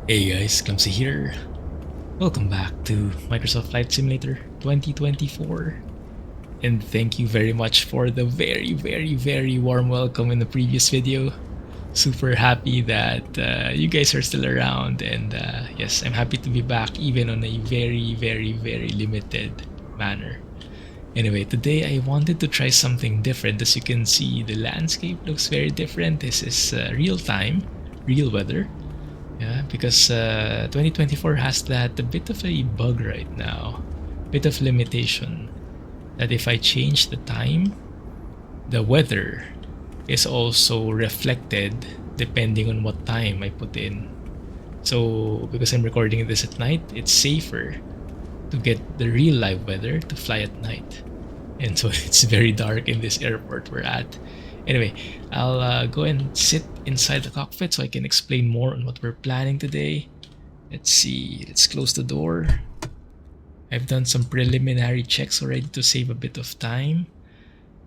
Hey guys, Clumsy here. Welcome back to Microsoft Flight Simulator 2024. And thank you very much for the very warm welcome in the previous video. Super happy that you guys are still around, and yes, I'm happy to be back even on a very limited manner. Anyway, today I wanted to try something different. As you can see, the landscape looks very different. This is real time, real weather. Yeah, because 2024 has that a bit of a bug right now, bit of limitation, that if I change the time, the weather is also reflected depending on what time I put in. So because I'm recording this at night, it's safer to get the real live weather to fly at night. And so it's very dark in this airport we're at. Anyway, I'll go and sit inside the cockpit so I can explain more on what we're planning today. Let's see, let's close the door. I've done some preliminary checks already to save a bit of time.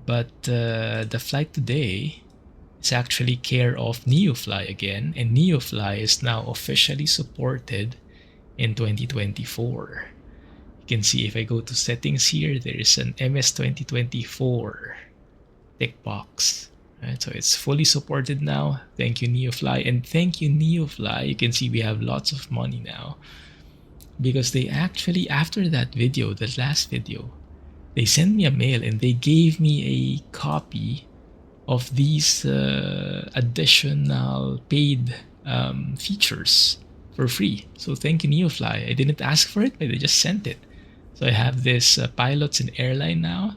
But the flight today is actually care of Neofly again. And Neofly is now officially supported in 2024. You can see if I go to settings here, there is an MS 2024 tick box. Right, so it's fully supported now. Thank you, Neofly. And thank you, Neofly. You can see we have lots of money now. Because they actually, after that video, the last video, they sent me a mail and they gave me a copy of these additional paid features for free. So thank you, Neofly. I didn't ask for it, but they just sent it. So I have this pilots and airline now.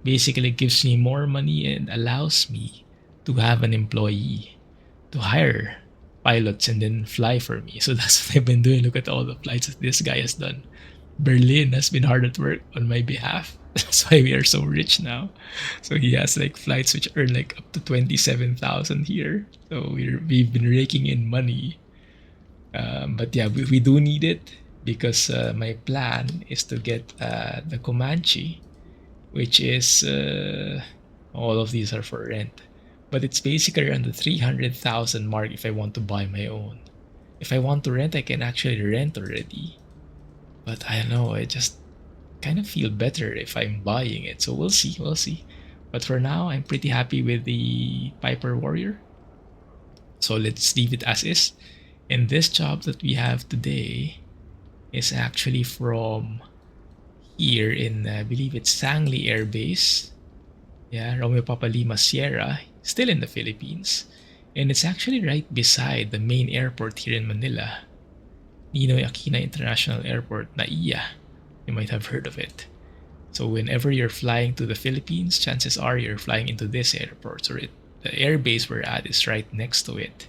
Basically gives me more money and allows me to have an employee to hire pilots and then fly for me. So that's what I've been doing. Look at all the flights that this guy has done. Berlin has been hard at work on my behalf. That's why we are so rich now. So he has like flights which earn like up to 27,000 here. So we've been raking in money. But yeah, we do need it because my plan is to get the Comanche, which is all of these are for rent, but it's basically around the 300,000 mark if I want to buy my own. If I want to rent, I can actually rent already, but I don't know, I just kind of feel better if I'm buying it. So we'll see. But for now, I'm pretty happy with the Piper Warrior, so let's leave it as is. And this job that we have today is actually from here in, I believe it's Sangli Air Base. Yeah, Romeo Papa Lima Sierra, still in the Philippines. And it's actually right beside the main airport here in Manila, Ninoy Aquino International Airport, NAIA. You might have heard of it. So whenever you're flying to the Philippines, chances are you're flying into this airport. So the airbase we're at is right next to it.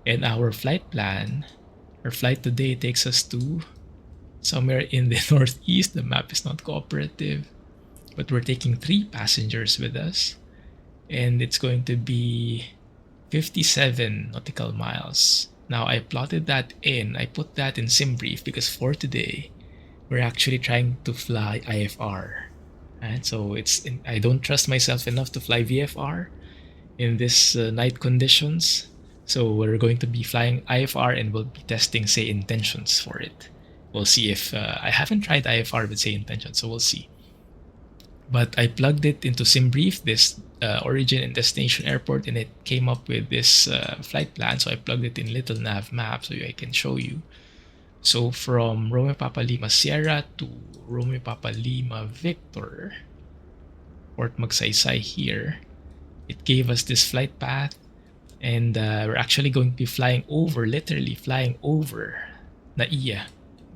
And our flight plan, our flight today takes us to somewhere in the northeast. The map is not cooperative, but we're taking 3 passengers with us, and it's going to be 57 nautical miles. Now I plotted that in, I put that in SimBrief because for today we're actually trying to fly IFR. And so I don't trust myself enough to fly VFR in this night conditions. So we're going to be flying IFR and we'll be testing SayIntentions for it. We'll see if I haven't tried IFR with SayIntentions, so we'll see. But I plugged it into SimBrief, this origin and destination airport, and it came up with this flight plan. So I plugged it in Little Nav Map so I can show you. So from Romeo Papa Lima Sierra to Romeo Papa Lima Victor, Port Magsaysay here, it gave us this flight path, and we're actually going to be flying over, literally flying over NAIA.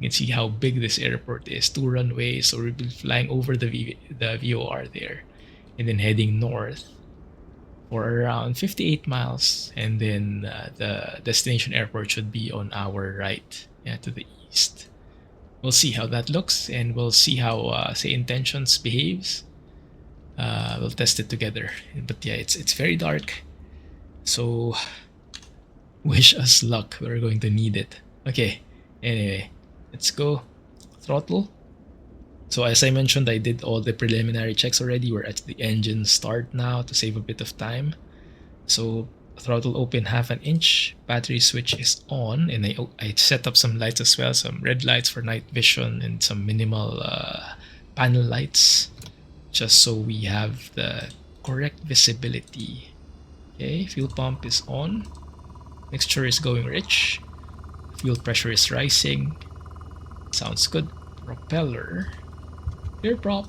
You can see how big this airport is, 2 runways, so we'll be flying over the VOR there, and then heading north for around 58 miles, and then the destination airport should be on our right, to the east. We'll see how that looks, and we'll see how SayIntentions behaves. We'll test it together. But yeah, it's very dark, so wish us luck. We're going to need it. Okay, anyway, Let's go. Throttle. So as I mentioned, I did all the preliminary checks already. We're at the engine start now to save a bit of time. So throttle open 1/2 inch, battery switch is on, and I set up some lights as well, some red lights for night vision and some minimal panel lights, just so we have the correct visibility. Okay, fuel pump is on, mixture is going rich, fuel pressure is rising, sounds good. Propeller, clear prop.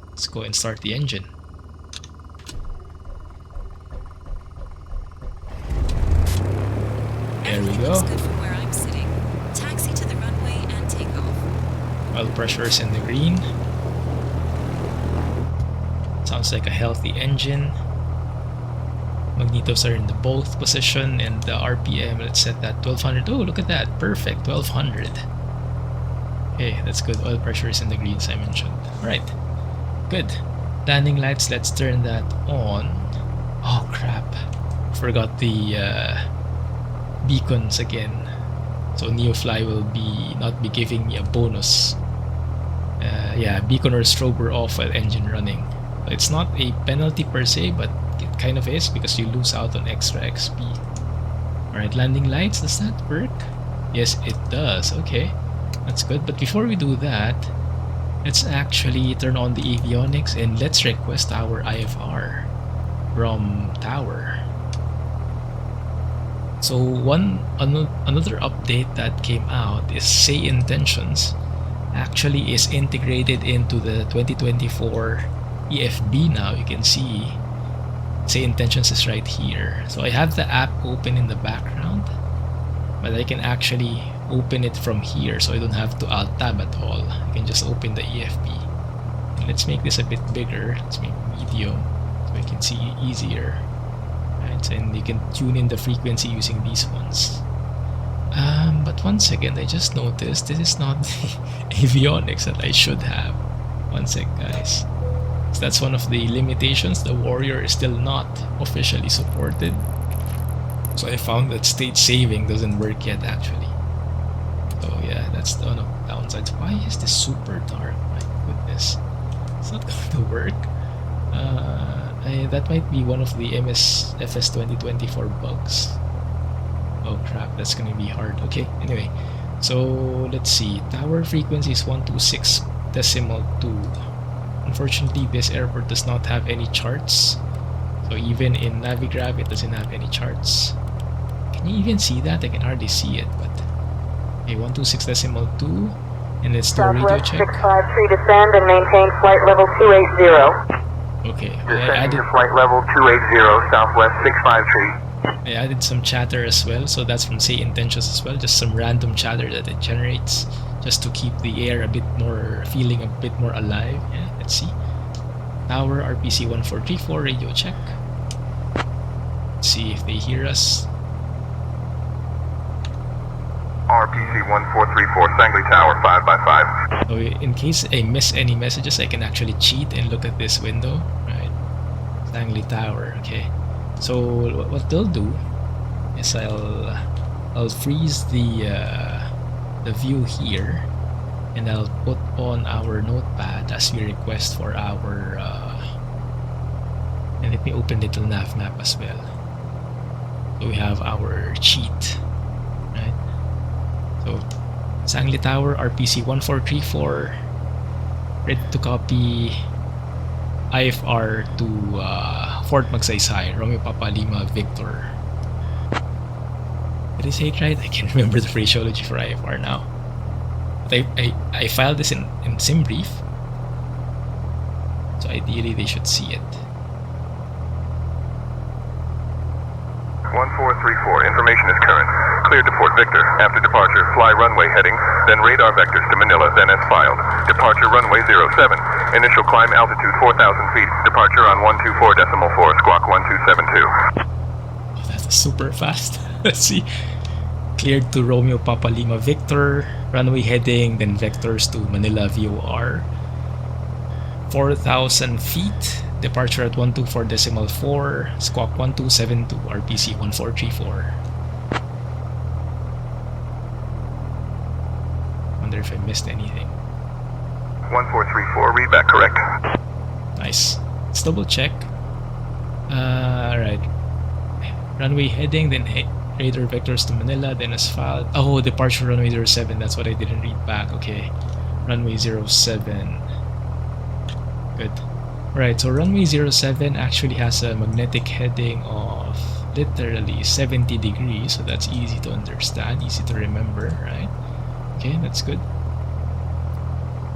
Let's go and start the engine. There we go. Looks good from where I'm sitting. Taxi to the runway and take off. Oil pressure is in the green. Sounds like a healthy engine. Magnetos are in the both position, and the RPM, let's set that 1200. Oh, look at that. Perfect. 1200. Okay, that's good. Oil pressure is in the green, as I mentioned. Alright. Good. Landing lights, let's turn that on. Oh, crap. Forgot the beacons again. So Neofly will not be giving me a bonus. Yeah, beacon or strobe were off while engine running. It's not a penalty per se, but it kind of is because you lose out on extra XP. Alright, landing lights, does that work? Yes, it does. Okay, that's good. But before we do that, let's actually turn on the avionics and let's request our IFR from tower. So another update that came out is SayIntentions actually is integrated into the 2024 EFB now. You can see SayIntentions is right here. So I have the app open in the background, but I can actually open it from here, so I don't have to alt tab at all. I can just open the EFB. And let's make this a bit bigger. Let's make medium so I can see easier. Right, and you can tune in the frequency using these ones. But one second, I just noticed this is not the avionics that I should have. One sec, guys. So that's one of the limitations. The Warrior is still not officially supported. So I found that state saving doesn't work yet, actually. So yeah, that's one of the downsides. Why is this super dark? My goodness. It's not going to work. That might be one of the MSFS 2024 bugs. Oh crap, that's gonna be hard. Okay, anyway. So let's see. Tower frequency is 126.2. Unfortunately, this airport does not have any charts. So even in Navigraph, it doesn't have any charts. Can you even see that? I can hardly see it, but okay, 126.2, and let's do a radio check. 653 descend and maintain flight level 280. Okay, Descending to flight level 280, Southwest 653. I added some chatter as well, so that's from SayIntentions as well, just some random chatter that it generates, just to keep the air feeling a bit more alive. Yeah, let's see. Tower RPC 1434, radio check. Let's see if they hear us. RPC 1434, Sangley Tower 5x5. So in case I miss any messages, I can actually cheat and look at this window. Right, Sangley Tower. Okay, so what they'll do is I'll freeze the view here, and I'll put on our notepad as we request for our and let me open little nav map as well. So we have our cheat. So, Sangley Tower, RPC 1434, ready to copy IFR to Fort Magsaysay, Romeo Papa Lima Victor. Did I say it right? I can't remember the phraseology for IFR now. But I filed this in SimBrief, so ideally they should see it. 1434, information is current. Cleared to Fort Victor. After departure, fly runway heading, then radar vectors to Manila, then as filed. Departure runway 07. Initial climb altitude 4,000 feet. Departure on 124.4, squawk 1272. Oh, that's super fast. Let's see. Cleared to Romeo Papa Lima Victor. Runway heading, then vectors to Manila VOR. 4,000 feet. Departure at 124.4, squawk 1272, RPC 1434. Wonder if I missed anything. 1434, read back correct. Nice. Let's double check. Alright. Runway heading, then radar vectors to Manila, then asphalt. Oh, departure runway 07. That's what I didn't read back. Okay. Runway 07. Good. Right, so runway 07 actually has a magnetic heading of literally 70 degrees, so that's easy to understand, easy to remember, right? Okay, that's good.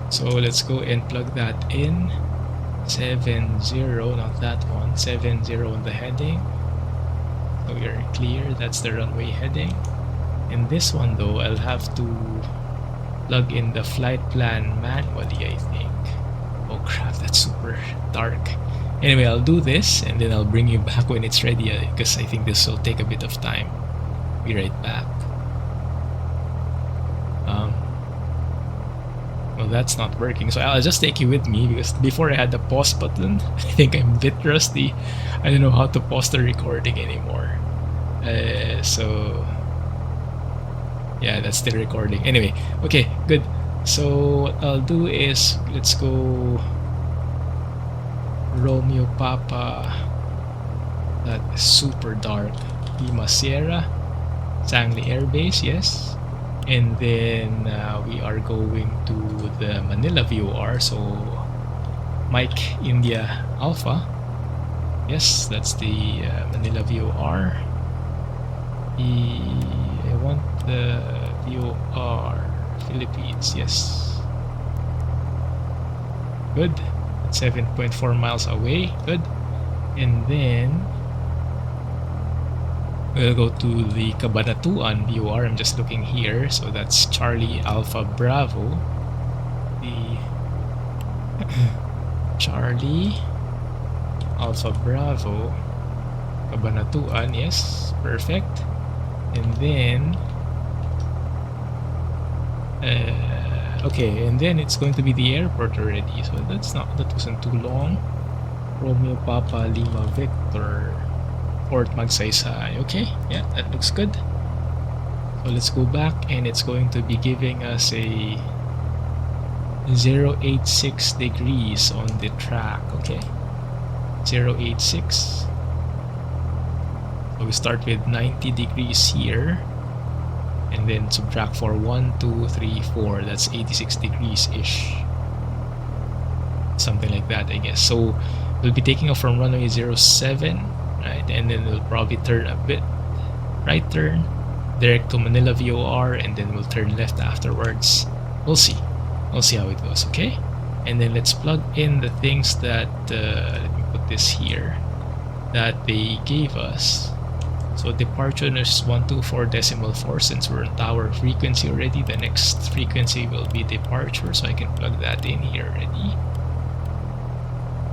So let's go and plug that in. 70, not that one, 70 on the heading. So we are clear, that's the runway heading. And this one though, I'll have to plug in the flight plan manually, I think. Oh crap, that's super dark. Anyway, I'll do this and then I'll bring you back when it's ready because I think this will take a bit of time. Be right back. Well, that's not working, so I'll just take you with me because before I had the pause button. I think I'm a bit rusty. I don't know how to pause the recording anymore. So yeah, that's still recording. Anyway, okay, good. So what I'll do is, let's go Romeo Papa, that is super dark, Lima Sierra, Sangli Air Base, yes. And then we are going to the Manila VOR, so Mike India Alpha. Yes, that's the Manila VOR. I want the VOR Philippines, yes. Good. 7.4 miles away. Good. And then we'll go to the Cabanatuan VOR. I'm just looking here. So that's Charlie Alpha Bravo. The Charlie Alpha Bravo Cabanatuan, yes, perfect. And then okay, and then it's going to be the airport already, so that wasn't too long. Romeo Papa Lima Victor Fort Magsaysay. Okay, yeah, that looks good. So let's go back, and it's going to be giving us a 086 degrees on the track. Okay, 086. So we start with 90 degrees here, and then subtract for 1, 2, 3, 4. That's 86 degrees ish, something like that, I guess. So we'll be taking off from runway 07, right? And then we'll probably turn a bit right turn direct to Manila VOR, and then we'll turn left afterwards. We'll see how it goes. Okay, and then let's plug in the things that let me put this here, that they gave us. So departure is 124.4. Since we're on tower frequency already, the next frequency will be departure, so I can plug that in here already.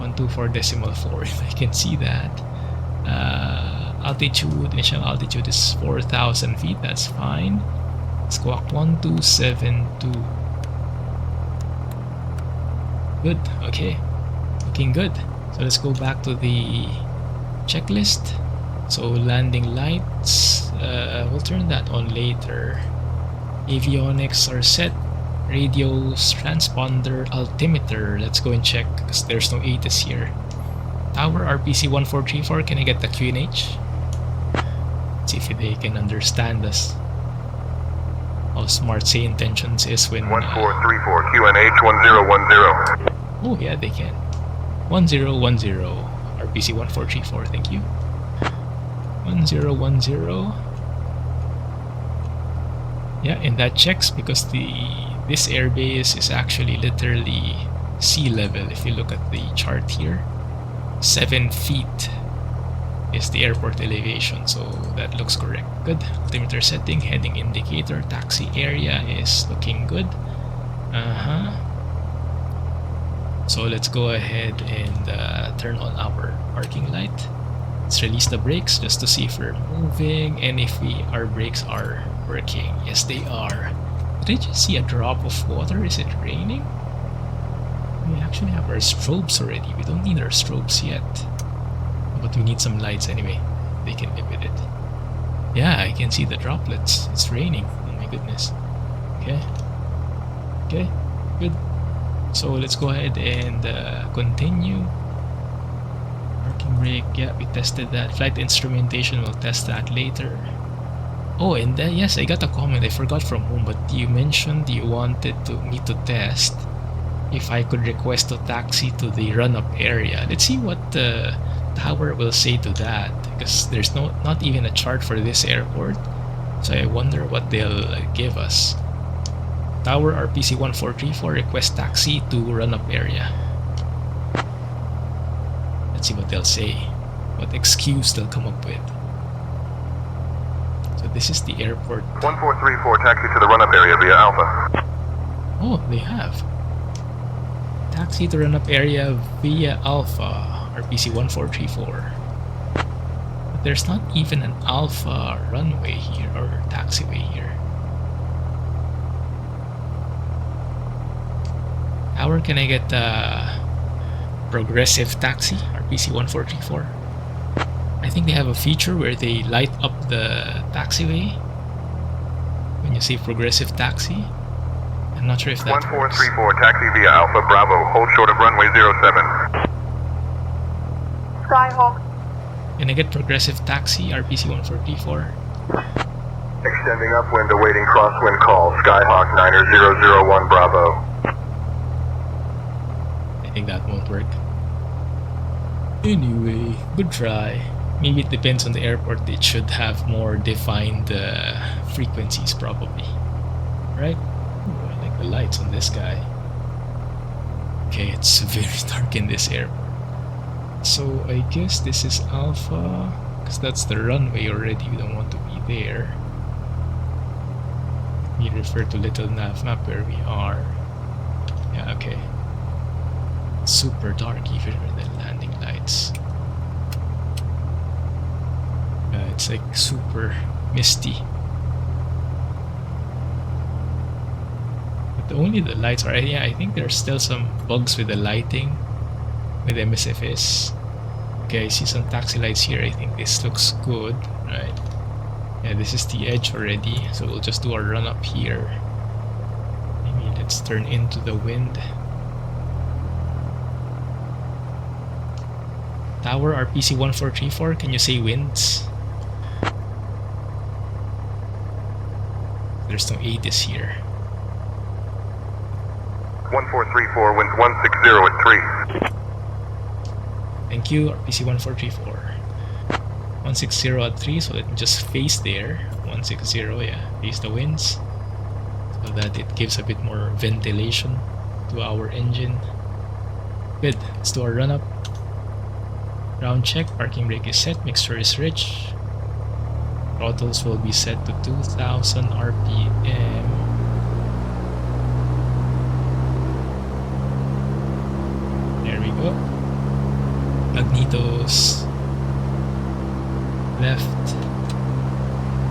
124.4, if I can see that. Altitude, initial altitude is 4,000 feet, that's fine. Squawk 1272. Good, okay, looking good. So let's go back to the checklist. So landing lights, we'll turn that on later. Avionics are set. Radios, transponder, altimeter. Let's go and check because there's no ATIS here. Tower RPC 1434. Can I get the QNH? Let's see if they can understand us. How smart SayIntentions is when 1434 QNH 1010. Oh yeah, they can. 1010 RPC 1434. Thank you. 1010. Yeah, and that checks because this airbase is actually literally sea level. If you look at the chart here, 7 feet is the airport elevation, so that looks correct. Good. Altimeter setting, heading indicator, taxi area is looking good. So let's go ahead and turn on our parking light. Let's release the brakes just to see if we're moving and if our brakes are working. Yes, they are. Did I just see a drop of water? Is it raining? We actually have our strobes already. We don't need our strobes yet, but we need some lights anyway. They can live with it. Yeah, I can see the droplets. It's raining. Oh my goodness. Okay. Okay, good. So let's go ahead and continue. Parking brake, yeah, we tested that. Flight instrumentation, we'll test that later. Oh, and yes, I got a comment. I forgot from whom, but you mentioned you wanted me to test if I could request to taxi to the run-up area. Let's see what the tower will say to that, because there's not even a chart for this airport. So I wonder what they'll give us. Tower RPC 1434, request taxi to run-up area. Let's see what they'll say, what excuse they'll come up with. So this is the airport. 1434, taxi to the run-up area via Alpha. Oh, they have. Taxi to run-up area via Alpha, RPC 1434. But there's not even an Alpha runway here, or taxiway here. How can I get progressive taxi, RPC 1434? I think they have a feature where they light up the taxiway when you say progressive taxi. I'm not sure if that 1434, works. taxi via Alpha Bravo, hold short of runway 07. Skyhawk. Can I get progressive taxi, RPC 1434? Extending upwind, awaiting crosswind call, Skyhawk 90001 Bravo. I think that won't work. Anyway, good try. Maybe it depends on the airport. It should have more defined frequencies probably. Right? Ooh, I like the lights on this guy. Okay, it's very dark in this airport. So I guess this is Alpha, because that's the runway already. We don't want to be there. We refer to little nav map where we are. Yeah, okay. It's super dark even with the landing lights. It's like super misty. But only the lights are. Yeah, I think there's still some bugs with the lighting with MSFS. Okay, I see some taxi lights here. I think this looks good, right? Yeah, this is the edge already, so we'll just do our run up here. Maybe let's turn into the wind. Tower RPC 1434, can you say winds? There's no ATIS here. 1434, winds 160 at 3. Thank you, RPC 1434. 160 at 3, so let me just face there. 160, yeah, face the winds, so that it gives a bit more ventilation to our engine. Good, let's do our run up. Ground check, parking brake is set, mixture is rich. Throttles will be set to 2000 RPM. There we go. Magnetos left,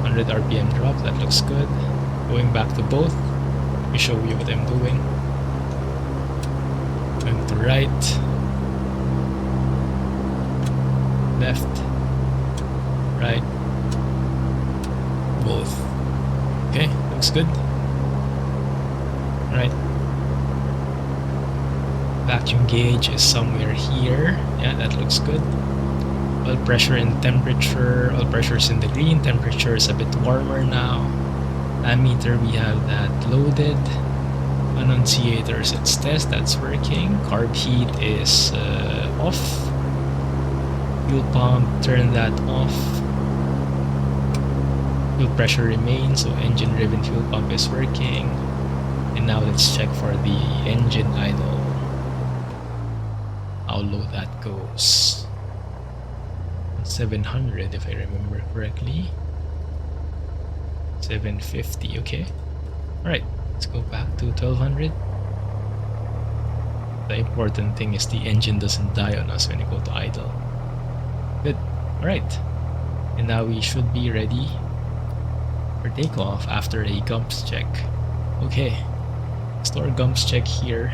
100 RPM drop, that looks good. Going back to both, let me show you what I'm doing. Going to right, left, right, both. Okay, looks good. Right. Vacuum gauge is somewhere here. Yeah, that looks good. Oil pressure and temperature. Oil pressure is in the green. Temperature is a bit warmer now. Ammeter, we have that loaded. Annunciator sets test. That's working. Carb heat is off. Fuel pump, turn that off. Fuel pressure remains, so engine driven fuel pump is working. And now let's check for the engine idle, how low that goes. 700 if I remember correctly. 750, okay. Alright, let's go back to 1200. The important thing is the engine doesn't die on us when you go to idle. Good. Alright. And now we should be ready for takeoff after a GUMPS check. Okay. Let's do our GUMPS check here.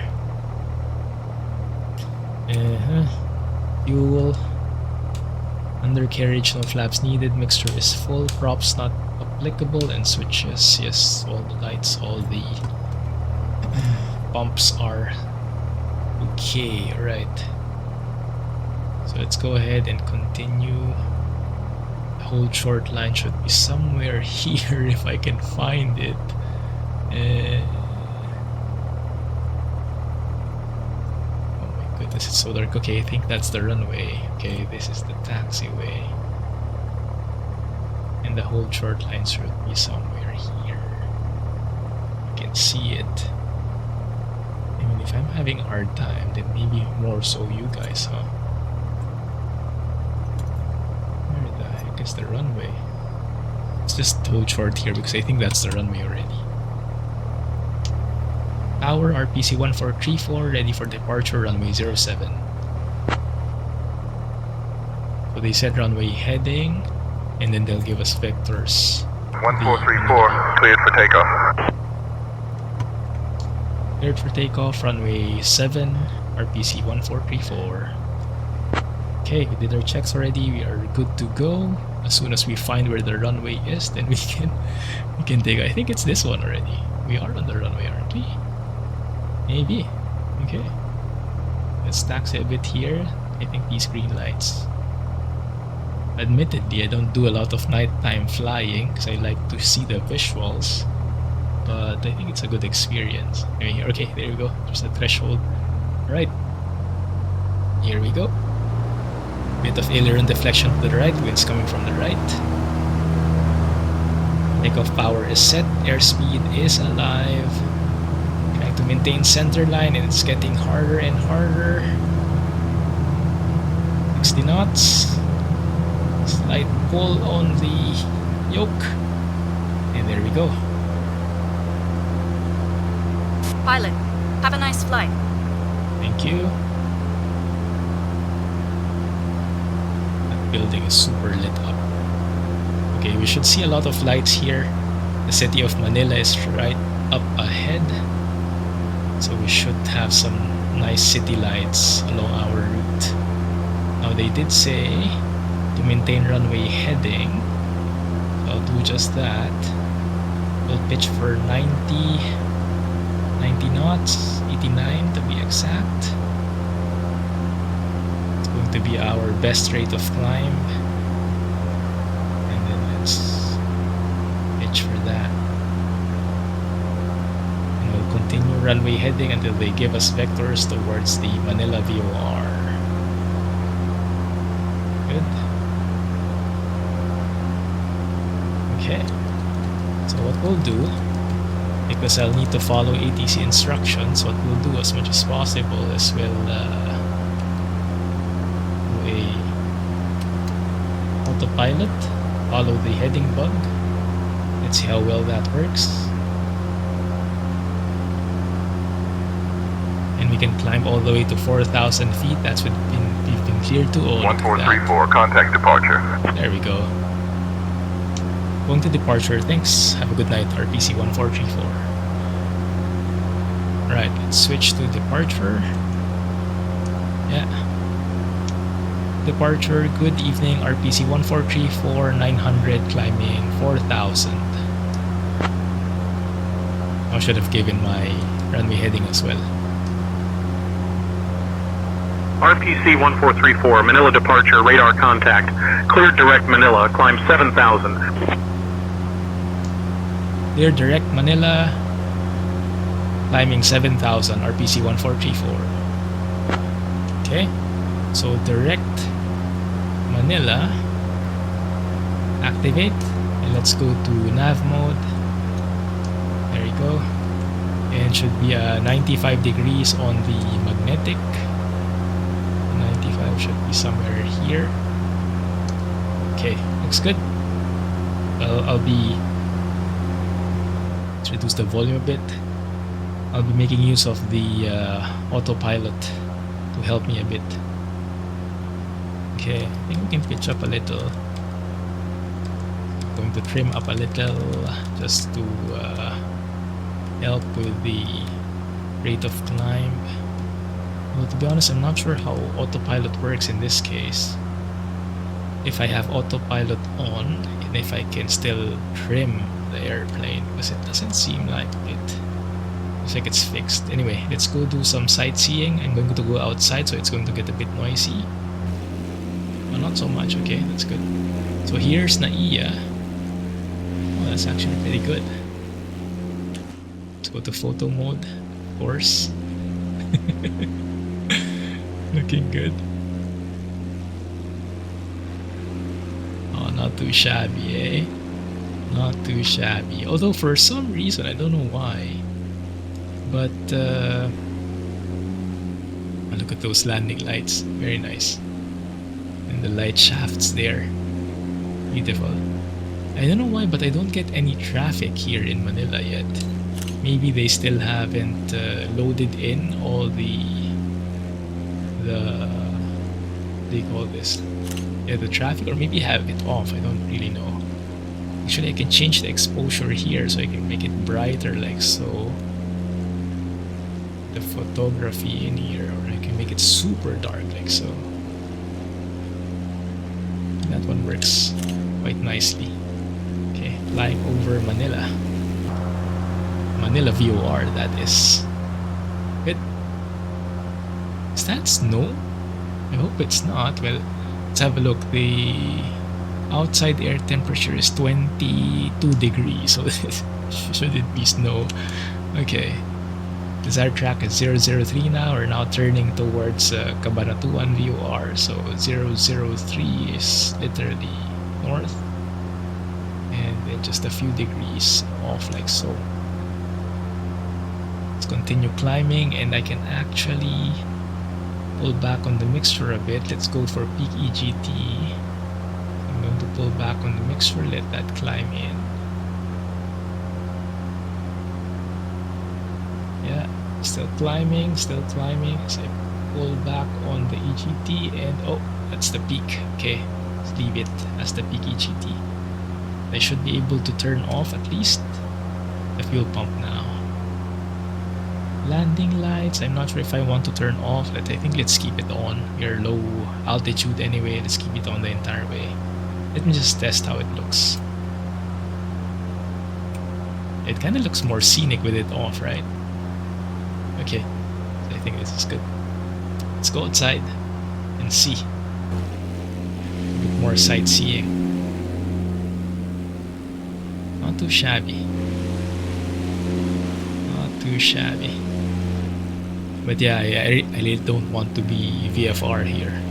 Fuel. Undercarriage, no flaps needed. Mixture is full. Props not applicable. And switches, yes. All the lights, all the Bumps are okay. Alright. So let's go ahead and continue. The whole short line should be somewhere here if I can find it. Oh my goodness, it's so dark. Okay, I think that's the runway. Okay, this is the taxiway. And the whole short line should be somewhere here. You can see it. I mean, if I'm having a hard time, then maybe more so you guys, huh? Where the heck is the runway? It's just hold short here because I think that's the runway already. Tower RPC 1434 ready for departure runway 07. So they said runway heading and then they'll give us vectors. 1434 cleared for takeoff. Cleared for takeoff, runway 7, RPC 1434. Okay, we did our checks already, we are good to go. As soon as we find where the runway is, then we can take, I think it's this one already. We are on the runway, aren't we? Maybe. Okay. Let's taxi a bit here. I think these green lights. Admittedly, I don't do a lot of nighttime flying because I like to see the visuals. But I think it's a good experience. Anyway, okay, there we go. There's the threshold. Alright. Here we go. Bit of aileron deflection to the right. Wind's coming from the right. Takeoff power is set. Airspeed is alive. Trying to maintain center line and it's getting harder and harder. 60 knots. Slight pull on the yoke. And there we go. Pilot, have a nice flight. Thank you. That building is super lit up. Okay, we should see a lot of lights here. The city of Manila is right up ahead. So we should have some nice city lights along our route. Now they did say to maintain runway heading. So I'll do just that. We'll pitch for 90 knots, 89 to be exact. It's going to be our best rate of climb. And then let's pitch for that. And we'll continue runway heading until they give us vectors towards the Manila VOR. Good. Okay. So what we'll do, because I'll need to follow ATC instructions, what we'll do as much as possible is we'll do a autopilot, follow the heading bug. Let's see how well that works. And we can climb all the way to 4,000 feet. That's what we've been cleared to. 1434, contact departure. There we go. Going to departure, thanks. Have a good night, RPC 1434. Right, let's switch to departure. Yeah. Departure, good evening, RPC 1434, 900, climbing 4,000. I should have given my runway heading as well. RPC 1434, Manila departure, radar contact. Cleared direct Manila, climb 7,000. Clear direct Manila, climbing 7,000, RPC 1434. Okay, so direct Manila, activate, and let's go to nav mode. There you go. And should be 95 degrees on the magnetic. 95 should be somewhere here. Okay, looks good. Well, I'll be... Let's reduce the volume a bit. I'll be making use of the autopilot to help me a bit. Okay, I think we can pitch up a little. Going to trim up a little just to help with the rate of climb. Well, to be honest, I'm not sure how autopilot works in this case. If I have autopilot on and if I can still trim the airplane, because it doesn't seem like it. Looks like it's fixed. Anyway, let's go do some sightseeing. I'm going to go outside, so it's going to get a bit noisy. Well, not so much. Okay, that's good. So here's Naiya. Oh, that's actually pretty good. Let's go to photo mode, of course. Looking good. Oh, not too shabby, eh? Not too shabby. Although for some reason, I don't know why, but oh, look at those landing lights. Very nice. And the light shafts there. Beautiful. I don't know why, but I don't get any traffic here in Manila yet. Maybe they still haven't loaded in all the what do you call this? Yeah, the traffic, or maybe have it off. I don't really know. Actually, I can change the exposure here so I can make it brighter like so. The photography in here, or I can make it super dark like so. That one works quite nicely. Okay, flying over Manila. Manila VOR, that is. Good. Is that snow? I hope it's not. Well, let's have a look. The outside air temperature is 22 degrees, so should it be snow? Okay. Desired track is 003 now. We're now turning towards Cabanatuan VOR, so 003 is literally north, and then just a few degrees off like so. Let's continue climbing, and I can actually pull back on the mixture a bit. Let's go for peak EGT. I'm going to pull back on the mixture, let that climb in. Yeah, still climbing as I pull back on the EGT, and oh, that's the peak. Okay, let's leave it as the peak EGT. I should be able to turn off at least the fuel pump now. Landing lights, I'm not sure if I want to turn off. I think let's keep it on. We're low altitude anyway. Let's keep it on the entire way. Let me just test how it looks. It kind of looks more scenic with it off, right? Okay, I think this is good. Let's go outside and see. A bit more sightseeing. Not too shabby. Not too shabby. But yeah, I really don't want to be VFR here,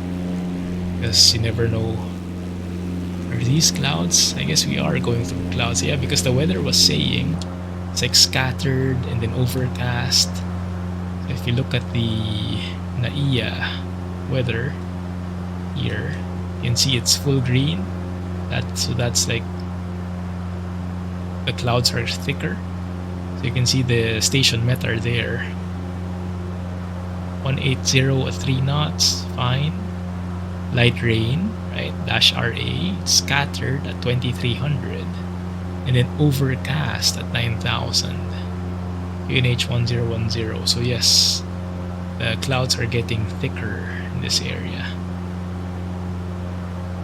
because you never know. Are these clouds? I guess we are going through clouds. Yeah, because the weather was saying it's like scattered and then overcast. So if you look at the Naiya weather here, you can see it's full green. So that's like the clouds are thicker. So you can see the station meter there. 180 at 3 knots, fine. Light rain, right? Dash RA, scattered at 2300. And then overcast at 9000. UNH 1010. So yes, the clouds are getting thicker in this area.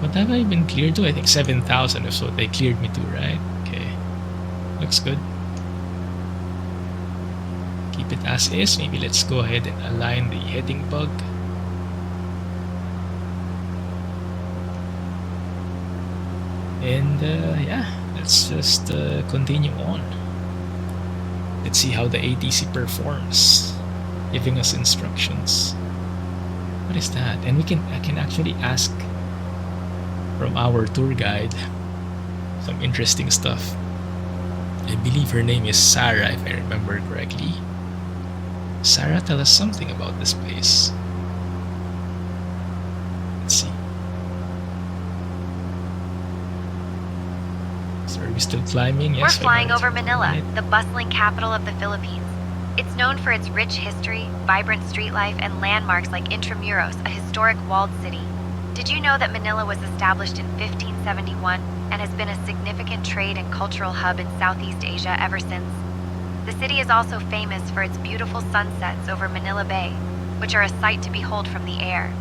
What have I been cleared to? I think 7000 is what they cleared me to, right? Okay, looks good. Keep it as is. Maybe let's go ahead and align the heading bug. And yeah, let's just continue on. Let's see how the ATC performs, giving us instructions. What is that? And I can actually ask from our tour guide some interesting stuff. I believe her name is Sarah, if I remember correctly. Sarah, tell us something about this place. Let's see. So are we still climbing? Yes. We're flying over Manila, the bustling capital of the Philippines. It's known for its rich history, vibrant street life, and landmarks like Intramuros, a historic walled city. Did you know that Manila was established in 1571 and has been a significant trade and cultural hub in Southeast Asia ever since? The city is also famous for its beautiful sunsets over Manila Bay, which are a sight to behold from the air.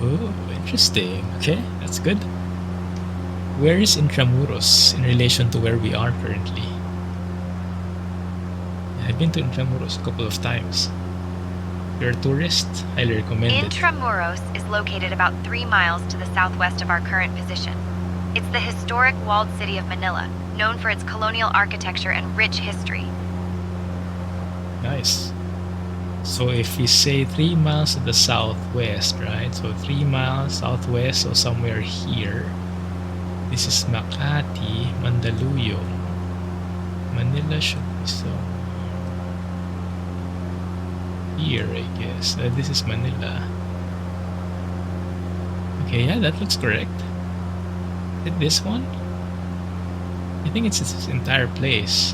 Oh, interesting. Okay, that's good. Where is Intramuros in relation to where we are currently? I've been to Intramuros a couple of times. If you're a tourist, highly recommend it. Intramuros is located about 3 miles to the southwest of our current position. It's the historic walled city of Manila, known for its colonial architecture and rich history. Nice. So if we say 3 miles to the southwest, right? So 3 miles southwest, so somewhere here. This is Makati, Mandaluyong. Manila should be so here, I guess. This is Manila. Okay, yeah, that looks correct. Is it this one? I think it's this entire place.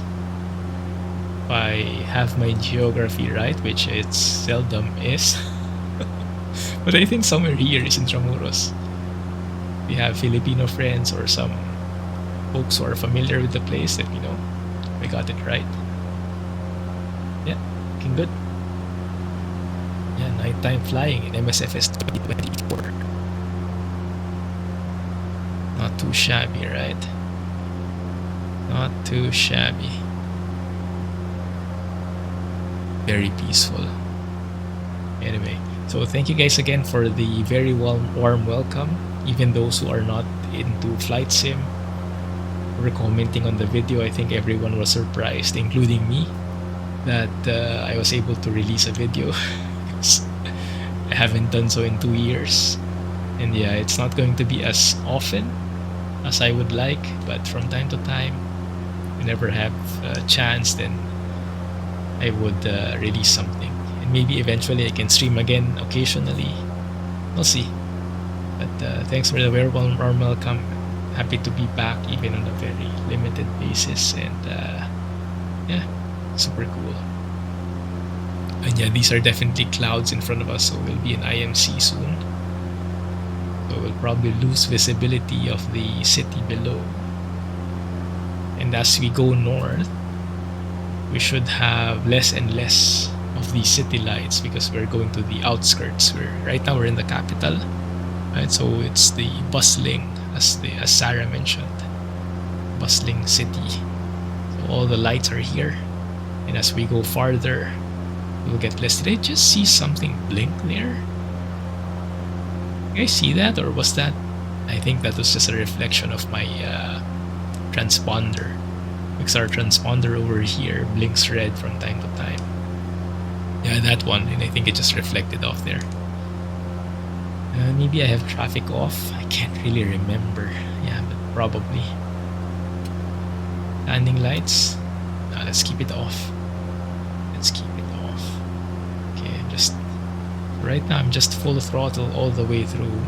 If I have my geography right, which it seldom is. But I think somewhere here is Intramuros. We have Filipino friends or some folks who are familiar with the place, let me know. I got it right. Yeah, looking good. Yeah, nighttime flying in MSFS 2024. Not too shabby, right? Not too shabby. Very peaceful. Anyway, so thank you guys again for the very warm welcome. Even those who are not into flight sim were commenting on the video. I think everyone was surprised, including me, that I was able to release a video. I haven't done so in 2 years. And yeah, it's not going to be as often as I would like, but from time to time, whenever I have a chance, then I would release something. And maybe eventually I can stream again occasionally. We'll see. But thanks for the very warm welcome. Happy to be back, even on a very limited basis. And yeah, super cool. And yeah, these are definitely clouds in front of us, so we'll be in IMC soon. So we'll probably lose visibility of the city below. And as we go north, we should have less and less of the city lights because we're going to the outskirts. Right now we're in the capital, right? So it's the bustling, as Sarah mentioned, bustling city. So all the lights are here, and as we go farther, we'll get less. Did I just see something blink there? Did I see that, or was that? I think that was just a reflection of my transponder. Because our transponder over here blinks red from time to time. Yeah, that one, and I think it just reflected off there. Maybe I have traffic off. I can't really remember. Yeah, but probably. Landing lights. Let's keep it off. Let's keep it off. Okay, right now I'm just full throttle all the way through.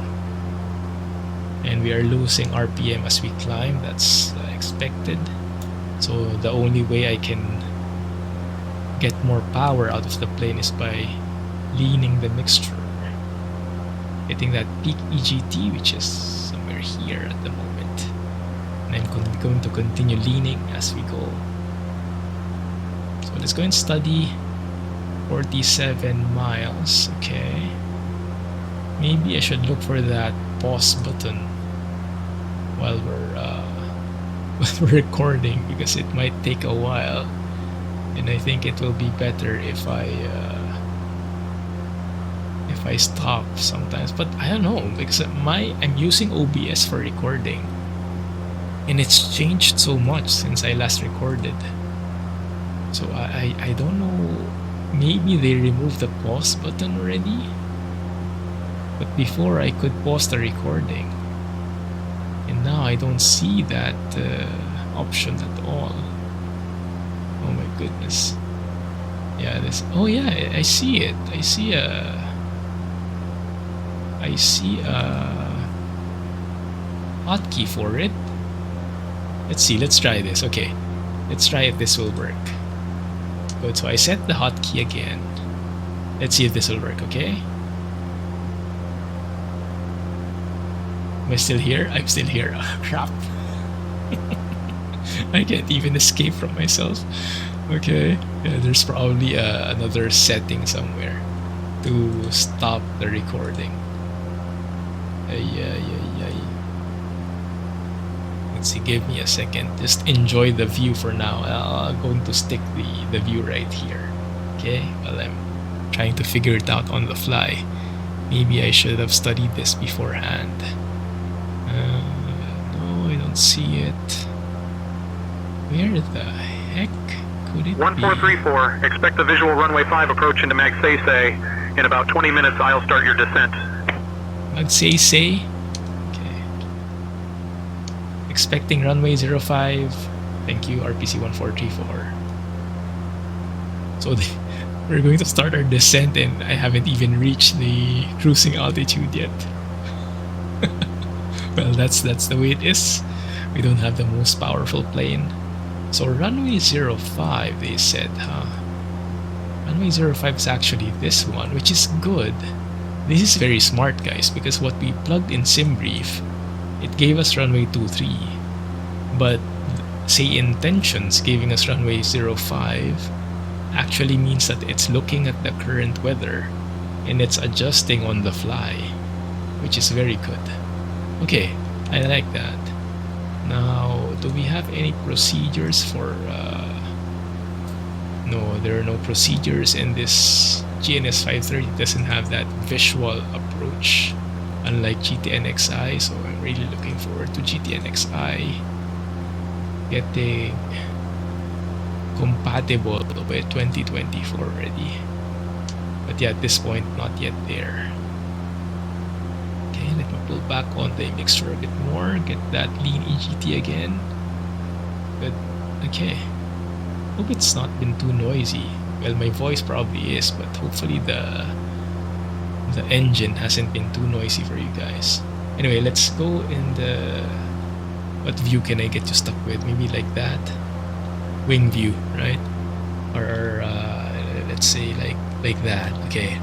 And we are losing RPM as we climb. That's expected. So the only way I can get more power out of the plane is by leaning the mixture. Getting that peak EGT, which is somewhere here at the moment. And I'm going to continue leaning as we go. So let's go and study 47 miles, okay. Maybe I should look for that pause button while we're recording, because it might take a while, and I think it will be better if I stop sometimes. But I don't know, because I'm using OBS for recording, and it's changed so much since I last recorded. So I don't know, maybe they removed the pause button already, but before I could pause the recording, and now I don't see that option at all. Oh my goodness. Yeah, this. Oh yeah, I see it. I see a hotkey for it. Let's see. Let's try this. Okay, let's try if this will work. Good. So I set the hotkey again. Let's see if this will work. Okay. Am I still here? I'm still here. Oh, crap. I can't even escape from myself. Okay. Yeah, there's probably another setting somewhere to stop the recording. Let's Clumsy, give me a second. Just enjoy the view for now. I'm going to stick the view right here. Okay, well, I'm trying to figure it out on the fly. Maybe I should have studied this beforehand. No, I don't see it. Where the heck could it 1434, expect the visual runway 5 approach into Mag Say. In about 20 minutes, I'll start your descent. Mag Say? Okay. Expecting runway 05. Thank you, RPC 1434. So we're going to start our descent and I haven't even reached the cruising altitude yet. Well, that's the way it is. We don't have the most powerful plane. So runway 05, they said, huh? Runway 05 is actually this one, which is good. This is very smart, guys, because what we plugged in SimBrief, it gave us runway 23. But SayIntentions giving us runway 05 actually means that it's looking at the current weather and it's adjusting on the fly, which is very good. Okay, I like that. Now, do we have any procedures for... No, there are no procedures, and this GNS 530 doesn't have that visual approach, unlike GTNXI, so I'm really looking forward to GTNXI getting compatible with 2024 already. But yeah, at this point, not yet there. Okay, let me pull back on the mixture a bit more, get that lean EGT again. Good. Okay. Hope it's not been too noisy. Well, my voice probably is, but hopefully the engine hasn't been too noisy for you guys. Anyway, let's go in the... What view can I get you stuck with? Maybe like that. Wing view, right? Or let's say like that. Okay.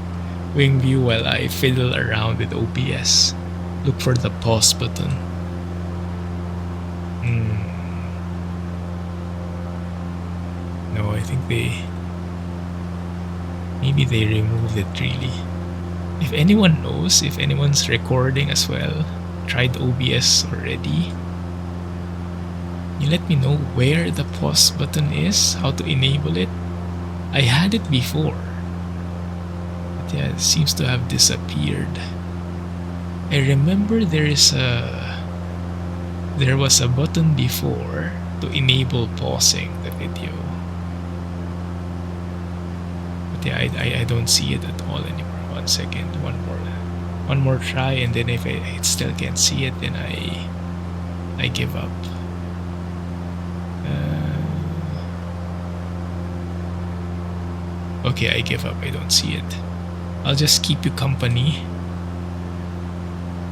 Wing view while I fiddle around with OBS. Look for the pause button. No, I think maybe they removed it really. If anyone knows, if anyone's recording as well, tried OBS already, you let me know where the pause button is, how to enable it. I had it before, but yeah, it seems to have disappeared. I remember there was a button before to enable pausing the video. Yeah, I don't see it at all anymore. 1 second, one more try, and then if I still can't see it, then I give up. Okay, I give up. I don't see it. I'll just keep you company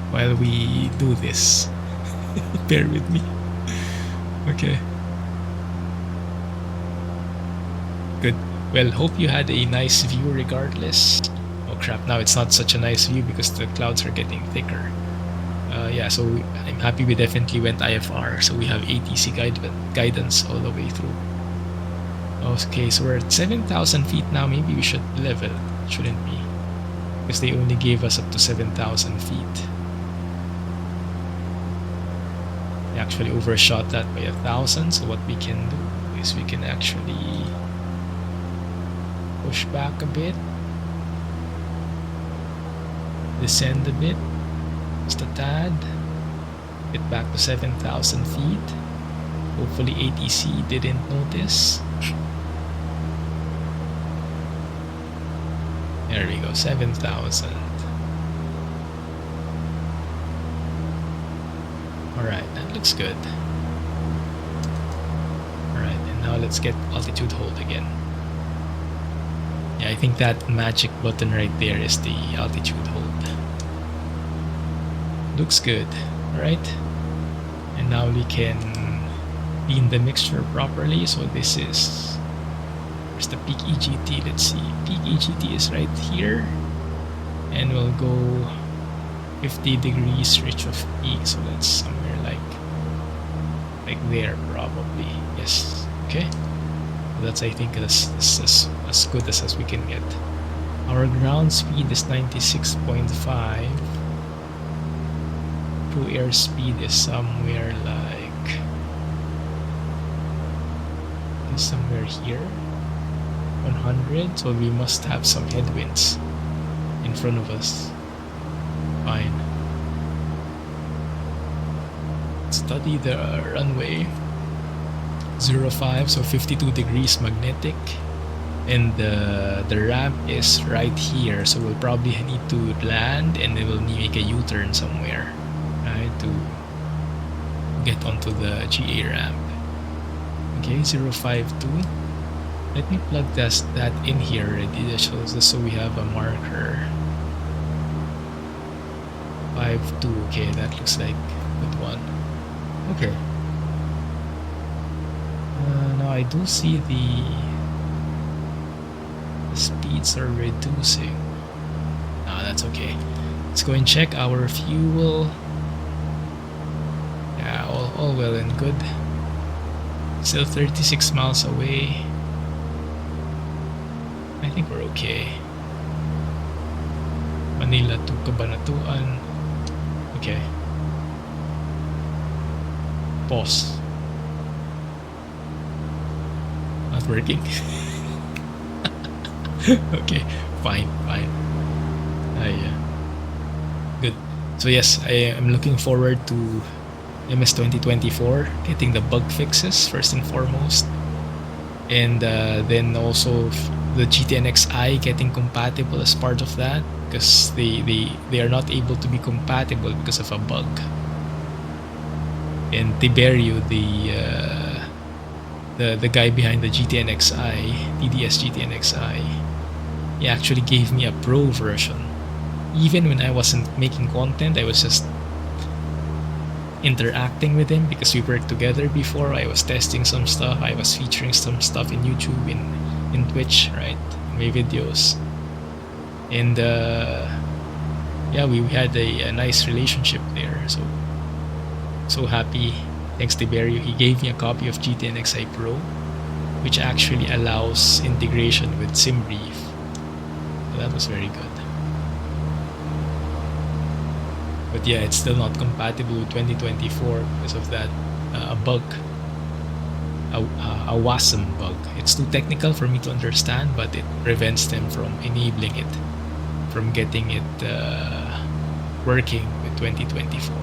while we do this. Bear with me. Okay. Good. Well, hope you had a nice view regardless. Oh crap, now it's not such a nice view because the clouds are getting thicker. Yeah, so I'm happy we definitely went IFR, so we have ATC guidance all the way through. Okay, so we're at 7,000 feet now. Maybe we should level, shouldn't we? Because they only gave us up to 7,000 feet. We actually overshot that by 1,000, so what we can do is we can actually push back a bit, descend a bit, just a tad, get back to 7,000 feet. Hopefully ATC didn't notice. There we go, 7,000. Alright, that looks good. Alright, and now let's get altitude hold again. Yeah, I think that magic button right there is the altitude hold. Looks good, alright? And now we can clean the mixture properly. So this is... Where's the peak EGT? Let's see. Peak EGT is right here. And we'll go 50 degrees reach of peak. So that's somewhere like there probably. Yes, okay. That's, I think, as good as we can get. Our ground speed is 96.5. True airspeed is somewhere like is somewhere here. 100, so we must have some headwinds in front of us. Fine. Study the runway. 05, so 52 degrees magnetic. And the ramp is right here, so we'll probably need to land and then we'll need to make a U-turn somewhere, right, to get onto the GA ramp. Okay, 052. Let me plug that in here already, just so we have a marker. 52, okay, that looks like a good one. Okay. Now I do see the speeds are reducing. No, that's okay. Let's go and check our fuel. Yeah, all well and good. Still 36 miles away. I think we're okay. Manila to Cabanatuan. Okay. Pause. Not working. Okay, fine. Yeah. Good. So yes, I am looking forward to MS 2024, getting the bug fixes first and foremost, and then also the GTNXI getting compatible as part of that, because they are not able to be compatible because of a bug. And Tiberio, the guy behind the GTNXI, TDS GTNXI, he actually gave me a pro version. Even when I wasn't making content, I was just interacting with him because we worked together before. I was testing some stuff, I was featuring some stuff in YouTube, in Twitch, right, in my videos. And yeah, we had a nice relationship there, so happy. Thanks to Tiberio, he gave me a copy of GTNXI Pro, which actually allows integration with SimBrief. So that was very good. But yeah, it's still not compatible with 2024 because of that bug, a WASM bug. It's too technical for me to understand, but it prevents them from enabling it, from getting it working with 2024.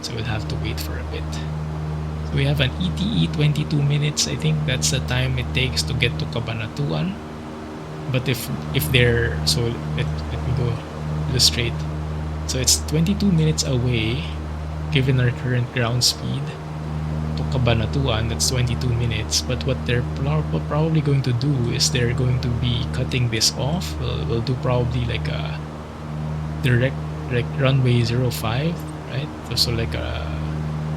So we'll have to wait for a bit. So we have an ETE 22 minutes. I think that's the time it takes to get to Cabanatuan. But if they're, so let me go illustrate. So it's 22 minutes away, given our current ground speed, to Cabanatuan. That's 22 minutes. But what they're probably going to do is they're going to be cutting this off. We'll do probably like a direct runway 05, right? So like a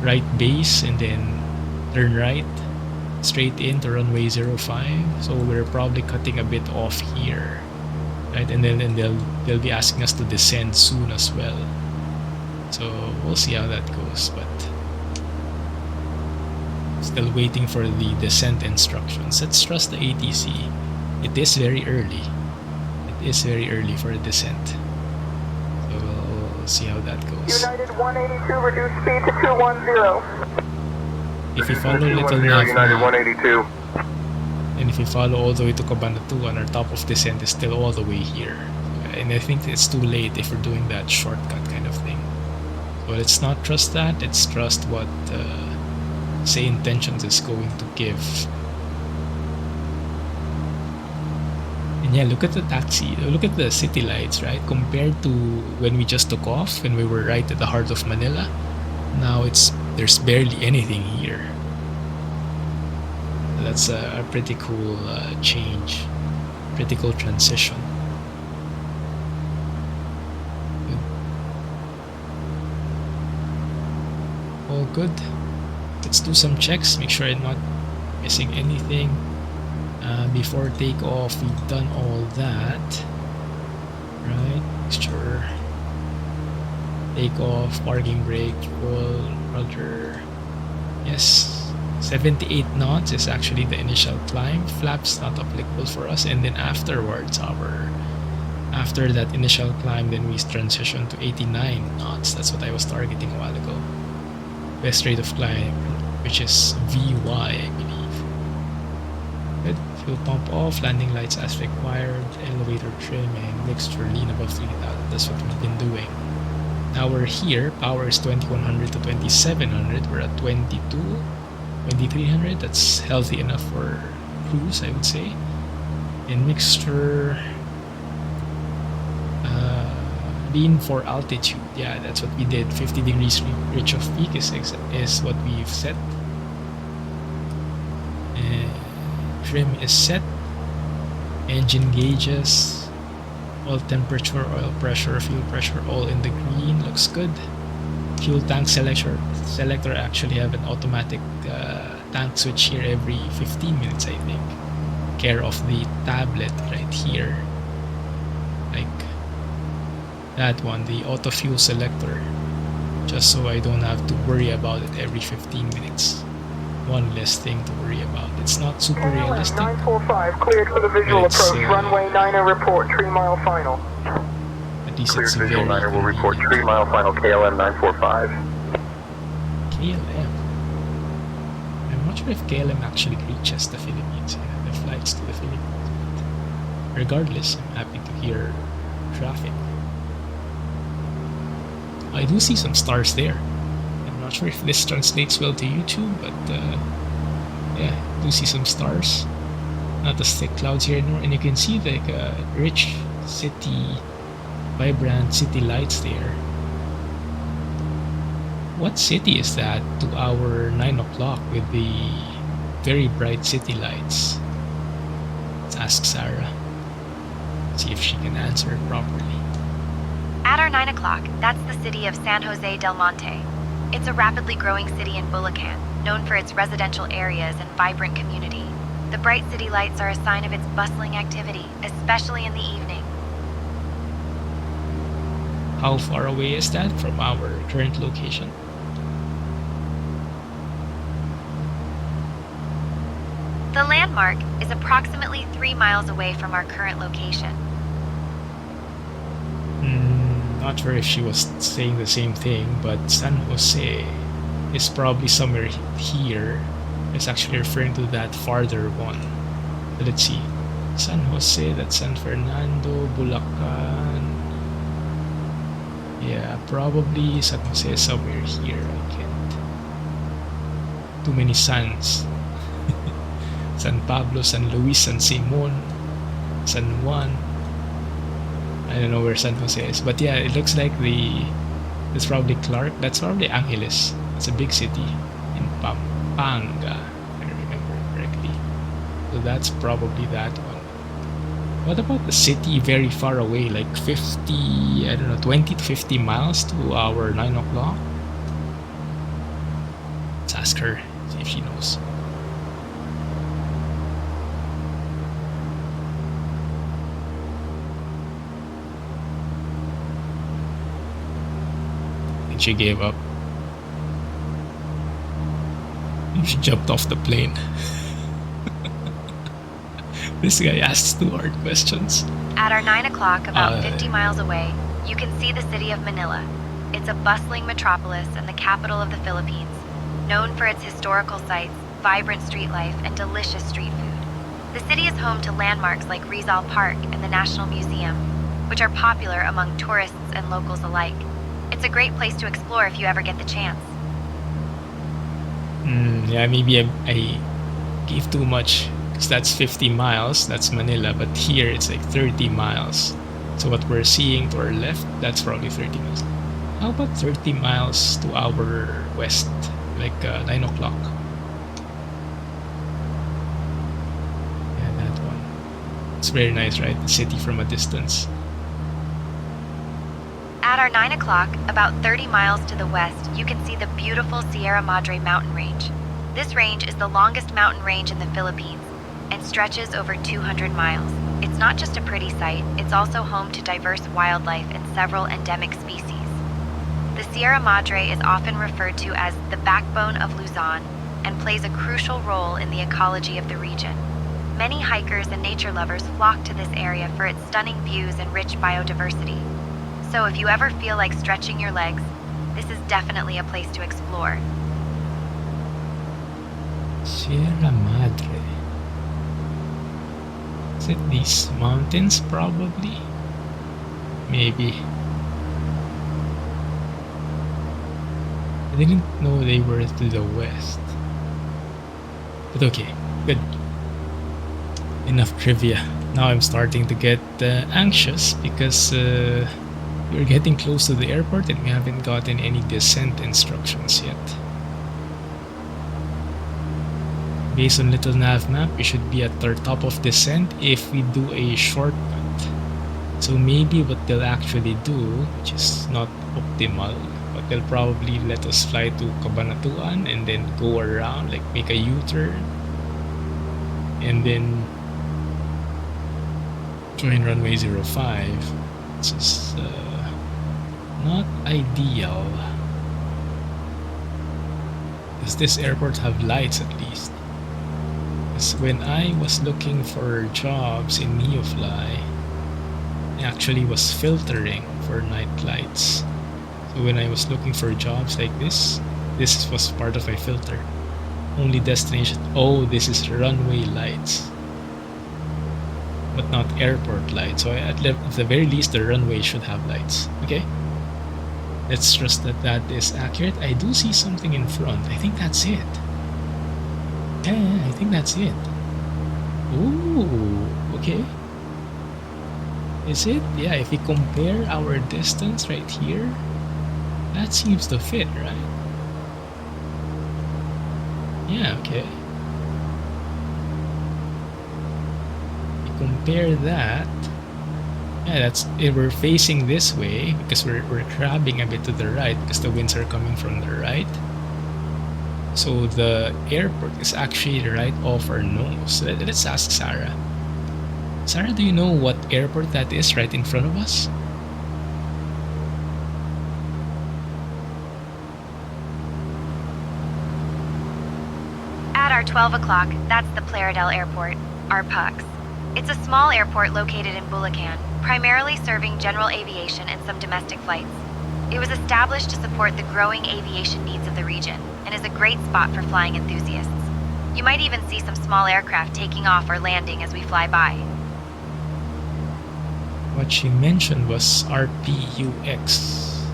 right base and then turn right straight into runway 05. So we're probably cutting a bit off here, right? And then they'll be asking us to descend soon as well. So we'll see how that goes, but still waiting for the descent instructions. Let's trust the ATC. It is very early. It is very early for a descent. So we'll see how that goes. United 182, reduce speed to 210. If we follow Little Neofly, United 182. and if we follow all the way to Cabanatuan, our top of descent is still all the way here. And I think it's too late if we're doing that shortcut kind of thing. So let's not trust that. Let's trust what SayIntentions is going to give. And yeah, look at the taxi. Look at the city lights, right? Compared to when we just took off, when we were right at the heart of Manila. Now there's barely anything here. That's a pretty cool change, pretty cool transition. Good. All good. Let's do some checks, make sure I'm not missing anything. Before takeoff, we've done all that, right? Make sure. Takeoff, parking brake, fuel, rudder. Yes, 78 knots is actually the initial climb. Flaps not applicable for us, and then afterwards, after that initial climb, then we transition to 89 knots. That's what I was targeting a while ago. Best rate of climb, which is VY, I believe. Fuel pump off, landing lights as required, elevator trim, and mixture lean above 3,000. That's what we've been doing. Now we're here. Power is 2100 to 2700. We're at 2300. That's healthy enough for cruise, I would say. And mixture lean for altitude. Yeah, that's what we did. 50 degrees reach of peak is what we've set. Trim is set. Engine gauges, oil temperature, oil pressure, fuel pressure, all in the green. Looks good. Fuel tank selector actually have an automatic tank switch here every 15 minutes, I think. Care of the tablet right here. Like that one, the auto fuel selector. Just so I don't have to worry about it every 15 minutes. One less thing to worry about. It's not super realistic. 945, cleared for the visual approach. Runway 9er report, 3 mile final. At least Cleared it's visual very 9er will report convenient. 3 mile final KLM 945. KLM. I'm not sure if KLM actually reaches the Philippines. Yeah, the flights to the Philippines. But regardless, I'm happy to hear traffic. I do see some stars there. I'm not sure if this translates well to YouTube, but yeah, I do see some stars. Not as thick clouds here anymore, and you can see like a rich city, vibrant city lights there. What city is that to our 9 o'clock with the very bright city lights? Let's ask Sarah. See if she can answer it properly. At our 9 o'clock, that's the city of San Jose del Monte. It's a rapidly growing city in Bulacan, known for its residential areas and vibrant community. The bright city lights are a sign of its bustling activity, especially in the evening. How far away is that from our current location? The landmark is approximately 3 miles away from our current location. Not sure if she was saying the same thing, but San Jose is probably somewhere here. It's actually referring to that farther one. But let's see. San Jose, that's San Fernando, Bulacan. Yeah, probably San Jose is somewhere here. I can't. Too many Sans. San Pablo, San Luis, San Simon, San Juan. I don't know where San Jose is, but yeah, it looks like it's probably Clark. That's probably Angeles. It's a big city in Pampanga, if I remember correctly. So that's probably that one. What about the city very far away, like 50, I don't know, 20 to 50 miles to our 9 o'clock? Let's ask her, see if she knows. She gave up. She jumped off the plane. This guy asks too hard questions. At our 9 o'clock, about 50 miles away, you can see the city of Manila. It's a bustling metropolis and the capital of the Philippines, known for its historical sites, vibrant street life, and delicious street food. The city is home to landmarks like Rizal Park and the National Museum, which are popular among tourists and locals alike. It's a great place to explore if you ever get the chance. Yeah, maybe I gave too much, because that's 50 miles, that's Manila, but here it's like 30 miles. So what we're seeing to our left, that's probably 30 miles. How about 30 miles to our west, like 9 o'clock? Yeah, that one. It's very nice, right? The city from a distance. At our 9 o'clock, about 30 miles to the west, you can see the beautiful Sierra Madre mountain range. This range is the longest mountain range in the Philippines and stretches over 200 miles. It's not just a pretty sight, it's also home to diverse wildlife and several endemic species. The Sierra Madre is often referred to as the backbone of Luzon and plays a crucial role in the ecology of the region. Many hikers and nature lovers flock to this area for its stunning views and rich biodiversity. So if you ever feel like stretching your legs, this is definitely a place to explore. Sierra Madre. Is it these mountains? Probably. Maybe. I didn't know they were to the west. But okay, good. Enough trivia. Now I'm starting to get anxious because we're getting close to the airport and we haven't gotten any descent instructions yet. Based on Little Nav map, we should be at the top of descent if we do a shortcut. So maybe what they'll actually do, which is not optimal, but they'll probably let us fly to Cabanatuan and then go around, like make a U-turn, and then join runway 05. This is not ideal, because this airport have lights at least. Because when I was looking for jobs in Neofly, I actually was filtering for night lights. So when I was looking for jobs like this was part of my filter. Only destination. Oh, this is runway lights, but not airport lights. So at the very least, the runway should have lights. Okay, let's trust that that is accurate. I do see something in front. I think that's it. Yeah, I think that's it. Ooh, okay. Is it? Yeah, if we compare our distance right here, that seems to fit, right? Yeah, okay. If we compare that, yeah, that's we're facing this way because we're crabbing a bit to the right because the winds are coming from the right. So the airport is actually right off our nose. Let's ask Sarah. Sarah, do you know what airport that is right in front of us? At our 12 o'clock, that's the Plaridel Airport, our PUX. It's a small airport located in Bulacan, primarily serving general aviation and some domestic flights. It was established to support the growing aviation needs of the region and is a great spot for flying enthusiasts. You might even see some small aircraft taking off or landing as we fly by. What she mentioned was RPUX,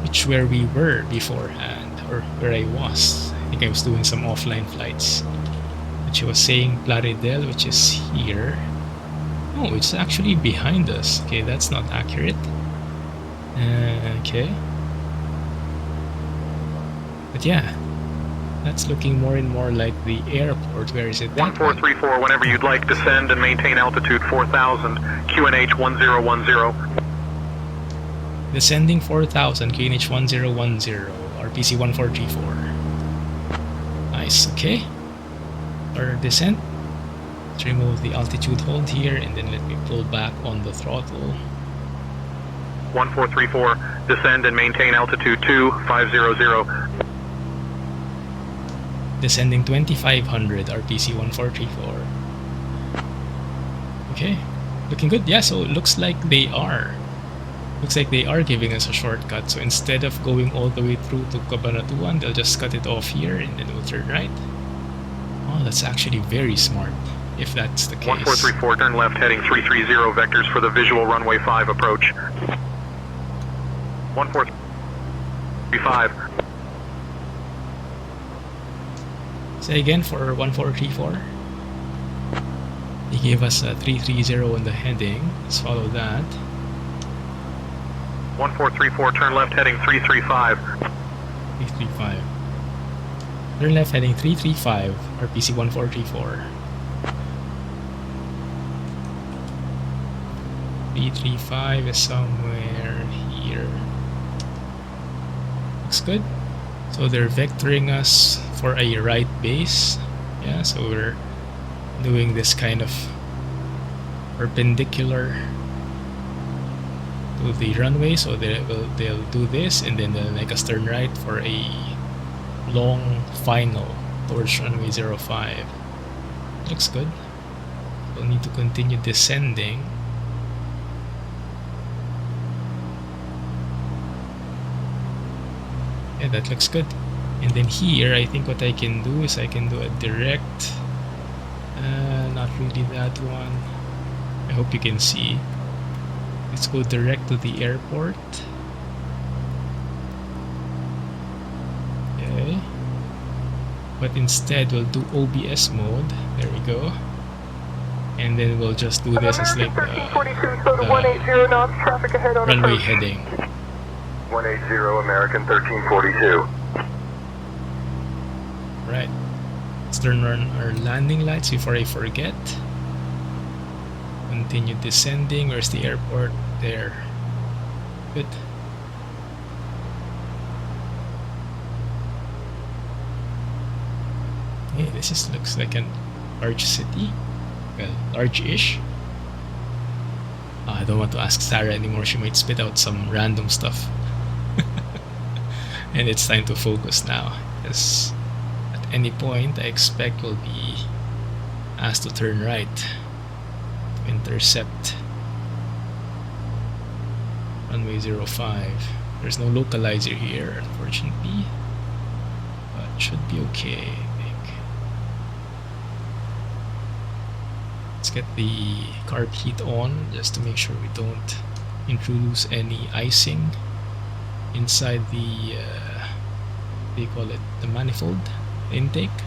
which where we were beforehand, or where I was. I think I was doing some offline flights. But she was saying Plaridel, which is here. Oh, it's actually behind us. Okay, that's not accurate. Okay. But yeah, that's looking more and more like the airport. Where is it? 1434, whenever you'd like, descend and maintain altitude 4000, QNH 1010. Descending 4000, QNH 1010, RPC 1434. Nice, okay. Our descent. Let's remove the altitude hold here and then let me pull back on the throttle. 1434, descend and maintain altitude 2500. Descending 2500, RPC 1434. Okay, looking good. Yeah, so it looks like they are. Looks like they are giving us a shortcut. So instead of going all the way through to Cabanatuan, they'll just cut it off here and then we'll turn right. Oh, that's actually very smart, if that's the case. 1434, turn left heading 330 vectors for the visual runway 5 approach. 1435. Say again for 1434. He gave us a 330 on the heading. Let's follow that. 1434, turn left heading 335. 335. Turn left heading 335, RPC 1434. 335 is somewhere here. Looks good. So they're vectoring us for a right base. Yeah, so we're doing this kind of perpendicular to the runway. So they'll do this and then they'll make us turn right for a long final towards runway 05. Looks good. We'll need to continue descending. Yeah, that looks good. And then here, I think what I can do is I can do a direct, not really that one. I hope you can see. Let's go direct to the airport. Okay. But instead we'll do OBS mode. There we go. And then we'll just do this as like runway heading. 180 American 1342. Right. Let's turn on our landing lights before I forget. Continue descending. Where's the airport? There. Good. Hey, this looks like an large city. Well, large-ish. I don't want to ask Sarah anymore. She might spit out some random stuff. And it's time to focus now, because at any point I expect we'll be asked to turn right to intercept runway 05. There's no localizer here, unfortunately, but should be okay, I think. Let's get the carb heat on just to make sure we don't introduce any icing inside the what do you call it, the manifold, the intake,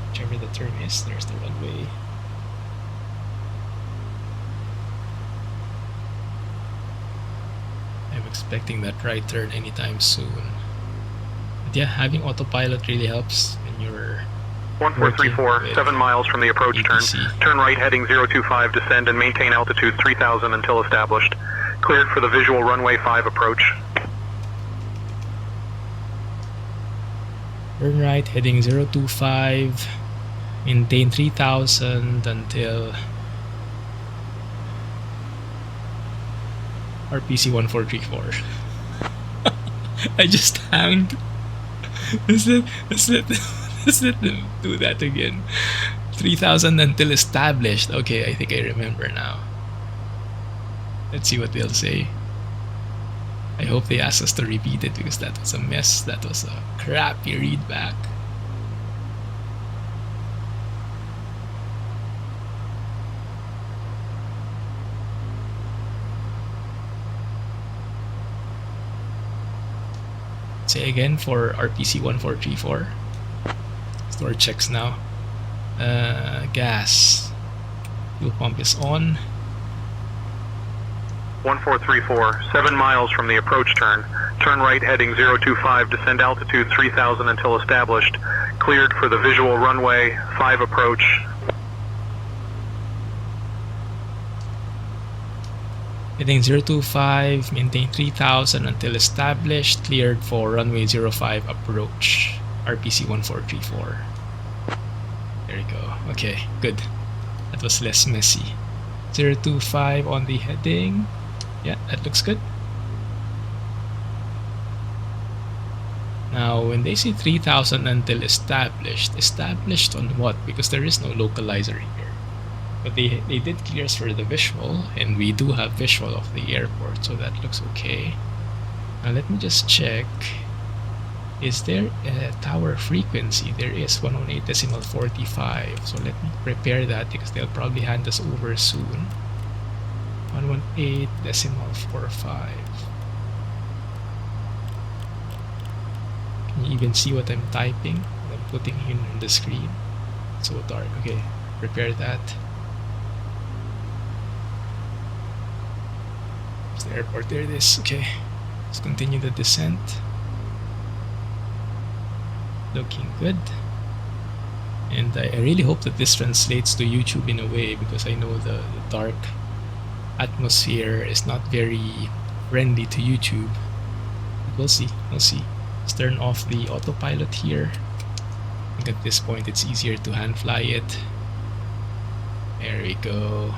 whichever the term is. There's the runway. I'm expecting that right turn anytime soon. But yeah, having autopilot really helps when you're 1434, 7 miles from the approach ATC. turn. Turn right heading 025, descend and maintain altitude 3000 until established. Cleared for the visual runway 5 approach. Turn right heading 025, maintain 3000 until RPC 1434. I just hanged. Let's let them do that again. 3000 until established. Okay, I think I remember now. Let's see what they'll say. I hope they ask us to repeat it, because that was a mess. That was a crappy readback. Say again for RPC 1434. Store checks now. Gas. Fuel pump is on. 1434, 7 miles from the approach turn. Turn right heading 025, descend altitude 3000 until established. Cleared for the visual runway 5 approach. Heading 025, maintain 3000 until established. Cleared for runway 05 approach. RPC 1434. There you go. Okay, good. That was less messy. 025 on the heading. Yeah, that looks good. Now, when they say 3000 until established on what? Because there is no localizer here. But they did clear us for the visual, and we do have visual of the airport, so that looks okay. Now let me just check. Is there a tower frequency? There is 118.45. So let me prepare that, because they'll probably hand us over soon. 118.45. Can you even see what I'm typing? I'm putting in on the screen. It's so dark. Okay, prepare that. It's the airport. There it is. Okay, let's continue the descent. Looking good. And I really hope that this translates to YouTube in a way, because I know the dark atmosphere is not very friendly to YouTube. But we'll see. Let's turn off the autopilot here. I think at this point it's easier to hand fly it. There we go.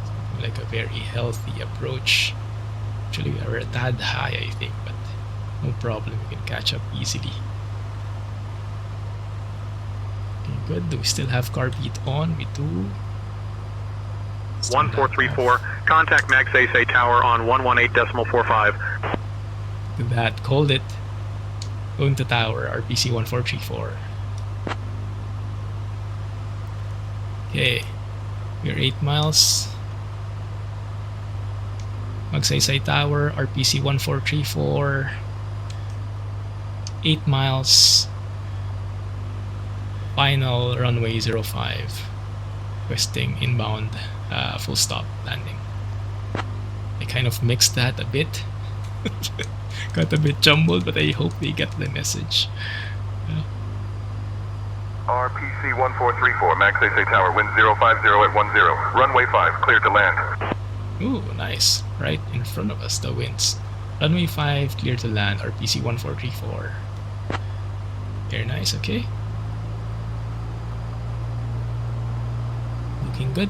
Something like a very healthy approach. Actually, we are a tad high, I think, but no problem. We can catch up easily. Okay, good. Do we still have carb heat on? We do. 1434, contact Max Say Tower on 118.45. Do that. Called it. Going to tower, RPC 1434. Okay, we're 8 miles. Magsaysay Tower, RPC 1434, 8 miles, final runway 05, requesting inbound full stop landing. I kind of mixed that a bit. Got a bit jumbled, but I hope they get the message. RPC 1434, Magsaysay Tower, wind 050 at 10. Runway 5, cleared to land. Ooh, nice. Right in front of us, the winds. Runway 5, clear to land, RPC 1434. Very nice, okay. Looking good.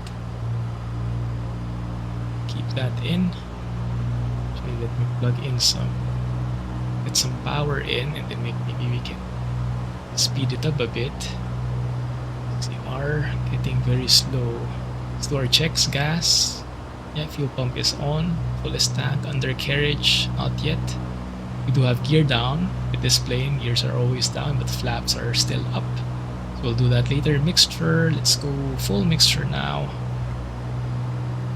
Keep that in. Actually, let me plug in get some power in, and then maybe we can speed it up a bit. We are getting very slow. Let's do our checks. Gas. Yeah, fuel pump is on. Fullest tank. Undercarriage, not yet. We do have gear down with this plane. Gears are always down, but flaps are still up. So we'll do that later. Mixture. Let's go full mixture now.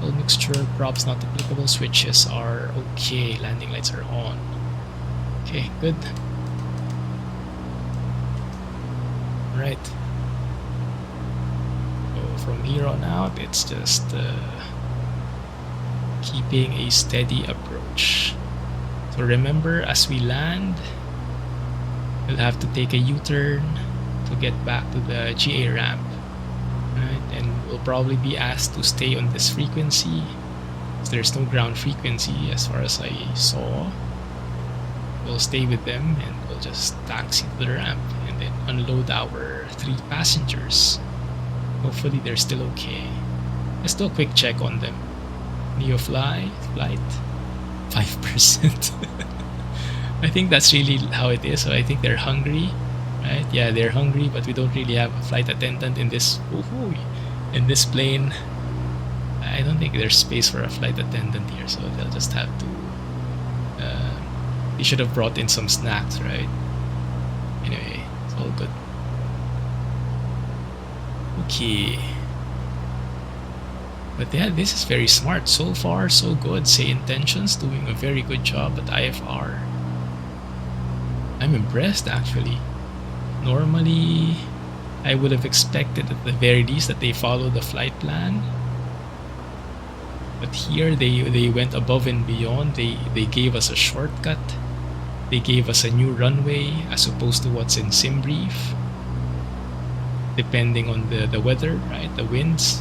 Full mixture. Props not applicable. Switches are okay. Landing lights are on. Okay, good. Right. So from here on out, it's just keeping a steady approach. So remember, as we land, we'll have to take a U-turn to get back to the GA ramp. Right? And we'll probably be asked to stay on this frequency. There's no ground frequency as far as I saw. We'll stay with them and we'll just taxi to the ramp and then unload our 3 passengers. Hopefully they're still okay. Let's do a quick check on them. Neofly flight 5%. I think that's really how it is. So I think they're hungry, right? Yeah, they're hungry, but we don't really have a flight attendant in this plane. I don't think there's space for a flight attendant here, so they'll just have to. They should have brought in some snacks, right? Anyway, it's all good. Okay. But yeah, this is very smart. So far, so good. SayIntentions doing a very good job at IFR. I'm impressed, actually. Normally, I would have expected at the very least that they follow the flight plan. But here, they went above and beyond. They gave us a shortcut. They gave us a new runway as opposed to what's in SimBrief. Depending on the weather, right? The winds.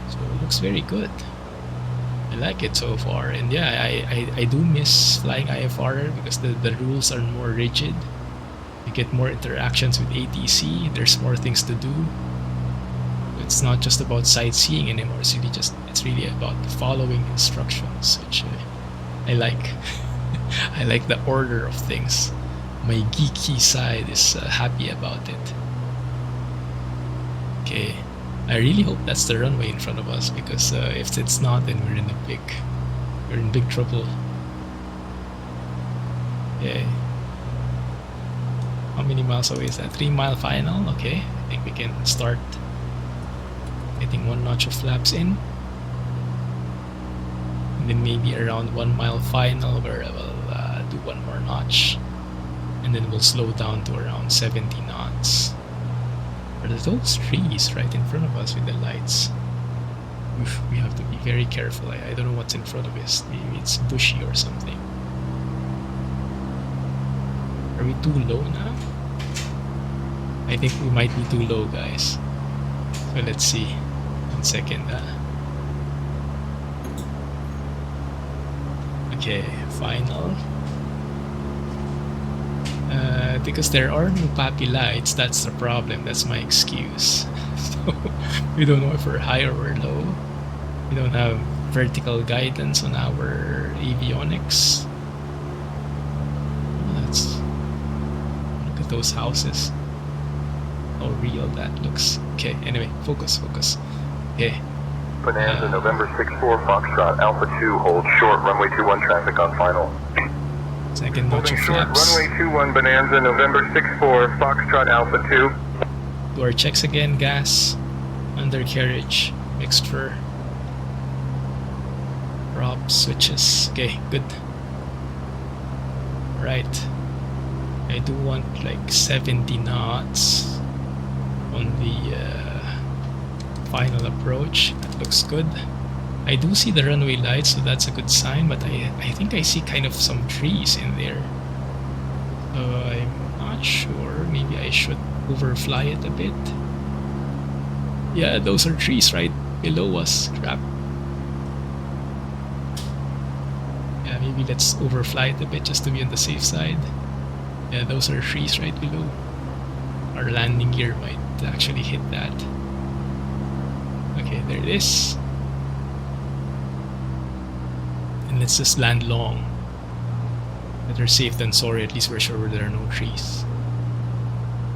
So it looks very good. I like it so far. And yeah, I do miss flying IFR because the rules are more rigid. You get more interactions with ATC. There's more things to do. It's not just about sightseeing anymore. It's really about following instructions, which I like. I like the order of things. My geeky side is happy about it. Okay, I really hope that's the runway in front of us, because if it's not, then we're in big trouble. Okay. How many miles away is that? 3 mile final. Okay, I think we can start getting 1 notch of flaps in, and then maybe around 1 mile final where we'll do 1 more notch, and then we'll slow down to around 70 knots. Are those trees right in front of us with the lights? Oof, we have to be very careful. I don't know what's in front of us. Maybe it's bushy or something. Are we too low now? I think we might be too low, guys. So let's see. 1 second. Okay, final. Because there are no PAPI lights, that's the problem. That's my excuse. So we don't know if we're high or we're low. We don't have vertical guidance on our avionics. Look at those houses. How real that looks. Okay, anyway, focus. Okay. Bonanza, November 64, Foxtrot, Alpha 2, hold short, runway 21 traffic on final. Second notch of flaps. Runway 21, Bonanza, November 64, Foxtrot, Alpha 2. Do our checks again. Gas, undercarriage, mixture, Prop switches. Okay, good. Right. I do want like 70 knots on the final approach. That looks good. I do see the runway lights, so that's a good sign, but I think I see kind of some trees in there. So I'm not sure. Maybe I should overfly it a bit. Yeah, those are trees right below us. Crap. Yeah, maybe let's overfly it a bit just to be on the safe side. Yeah, those are trees right below. Our landing gear might actually hit that. Okay, there it is. And let's just land long. Better safe than sorry, at least we're sure there are no trees.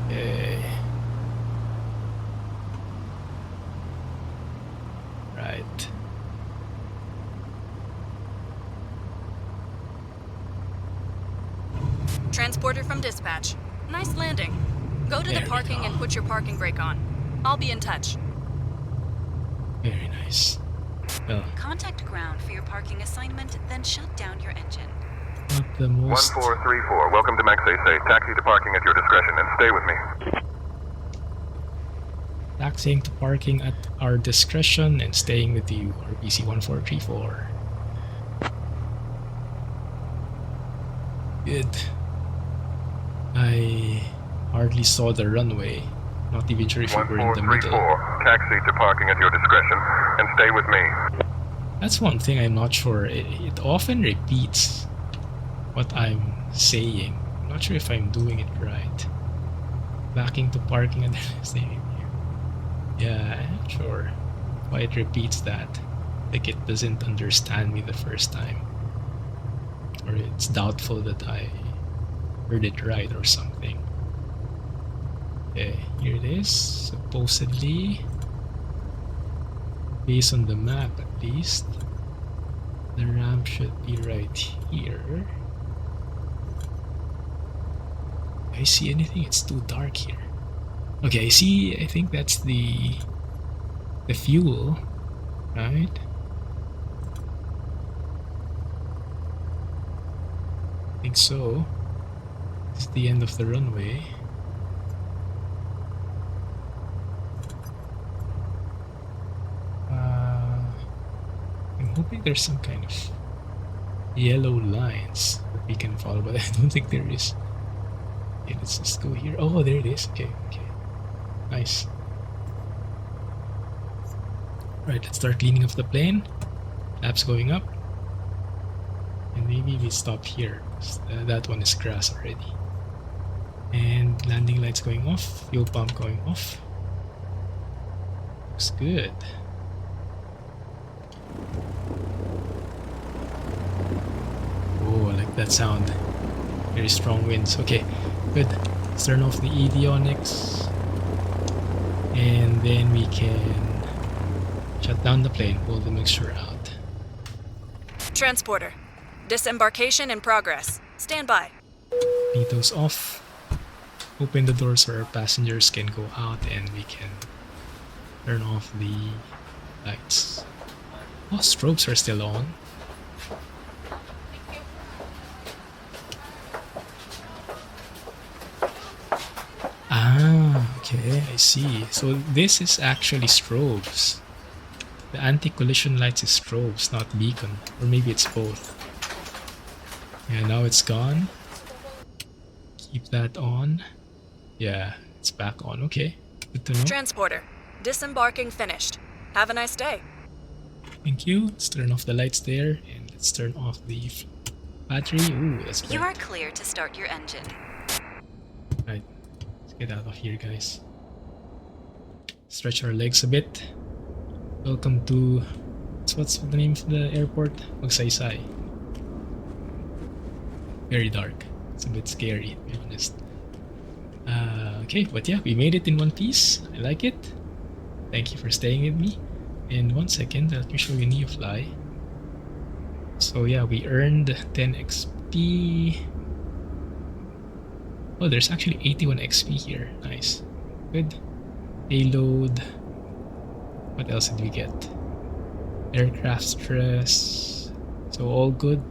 Okay. Right. Transporter from dispatch. Nice landing. Go to the parking and put your parking brake on. I'll be in touch. Very nice. Well, Contact ground for your parking assignment, then shut down your engine. not the most... 1434, welcome to Max Say. Taxi to parking at your discretion and stay with me. Taxiing to parking at our discretion and staying with you, RPC 1434. Good. I hardly saw the runway. Not even sure if we were in the middle. 1434, taxi to parking at your discretion and stay with me. That's one thing I'm not sure. It often repeats what I'm saying. I'm not sure if I'm doing it right. Backing to parking and then staying here. Yeah, I'm not sure why it repeats that. Like it doesn't understand me the first time. Or it's doubtful that I heard it right or something. Okay, here it is. Supposedly, based on the map at least, the ramp should be right here. Do I see anything? It's too dark here. Okay, I think that's the fuel, right? I think so. It's the end of the runway. I'm hoping there's some kind of yellow lines that we can follow, but I don't think there is. Okay, let's just go here. Oh, there it is. Okay. Nice. Right, let's start cleaning up the plane. Flaps going up. And maybe we stop here. That one is grass already. And landing lights going off. Fuel pump going off. Looks good. Oh, I like that sound. Very strong winds. Okay, good. Let's turn off the avionics. And then we can shut down the plane, pull the mixture out. Transporter. Disembarkation in progress. Stand by. Pitos off. Open the doors so our passengers can go out and we can turn off the lights. Oh, strobes are still on. Ah, okay, I see. So this is actually strobes. The anti-collision lights is strobes, not beacon. Or maybe it's both. Yeah, now it's gone. Keep that on. Yeah, it's back on. Okay, good to know. Transporter. Disembarking finished. Have a nice day. Thank you. Let's turn off the lights there and let's turn off the battery. Ooh, that's bright. You are clear to start your engine. Right, let's get out of here, guys. Stretch our legs a bit. Welcome to... What's the name of the airport? Magsaysay. Very dark. It's a bit scary, to be honest. Okay, but yeah, we made it in one piece. I like it. Thank you for staying with me. And 1 second, let me show you Neofly. So yeah, we earned 10 XP. Oh, there's actually 81 XP here. Nice. Good. Payload. What else did we get? Aircraft stress. So all good.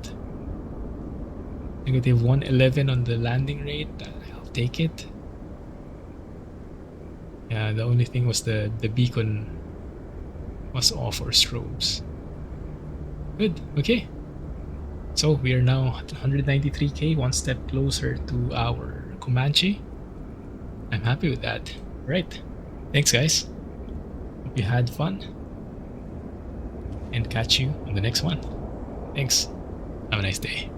Negative 111 on the landing rate. I'll take it. Yeah, the only thing was the beacon was off, or strobes. Good, okay. So we are now at 193k, one step closer to our Comanche. I'm happy with that. Right. Thanks, guys. Hope you had fun. And catch you on the next one. Thanks. Have a nice day.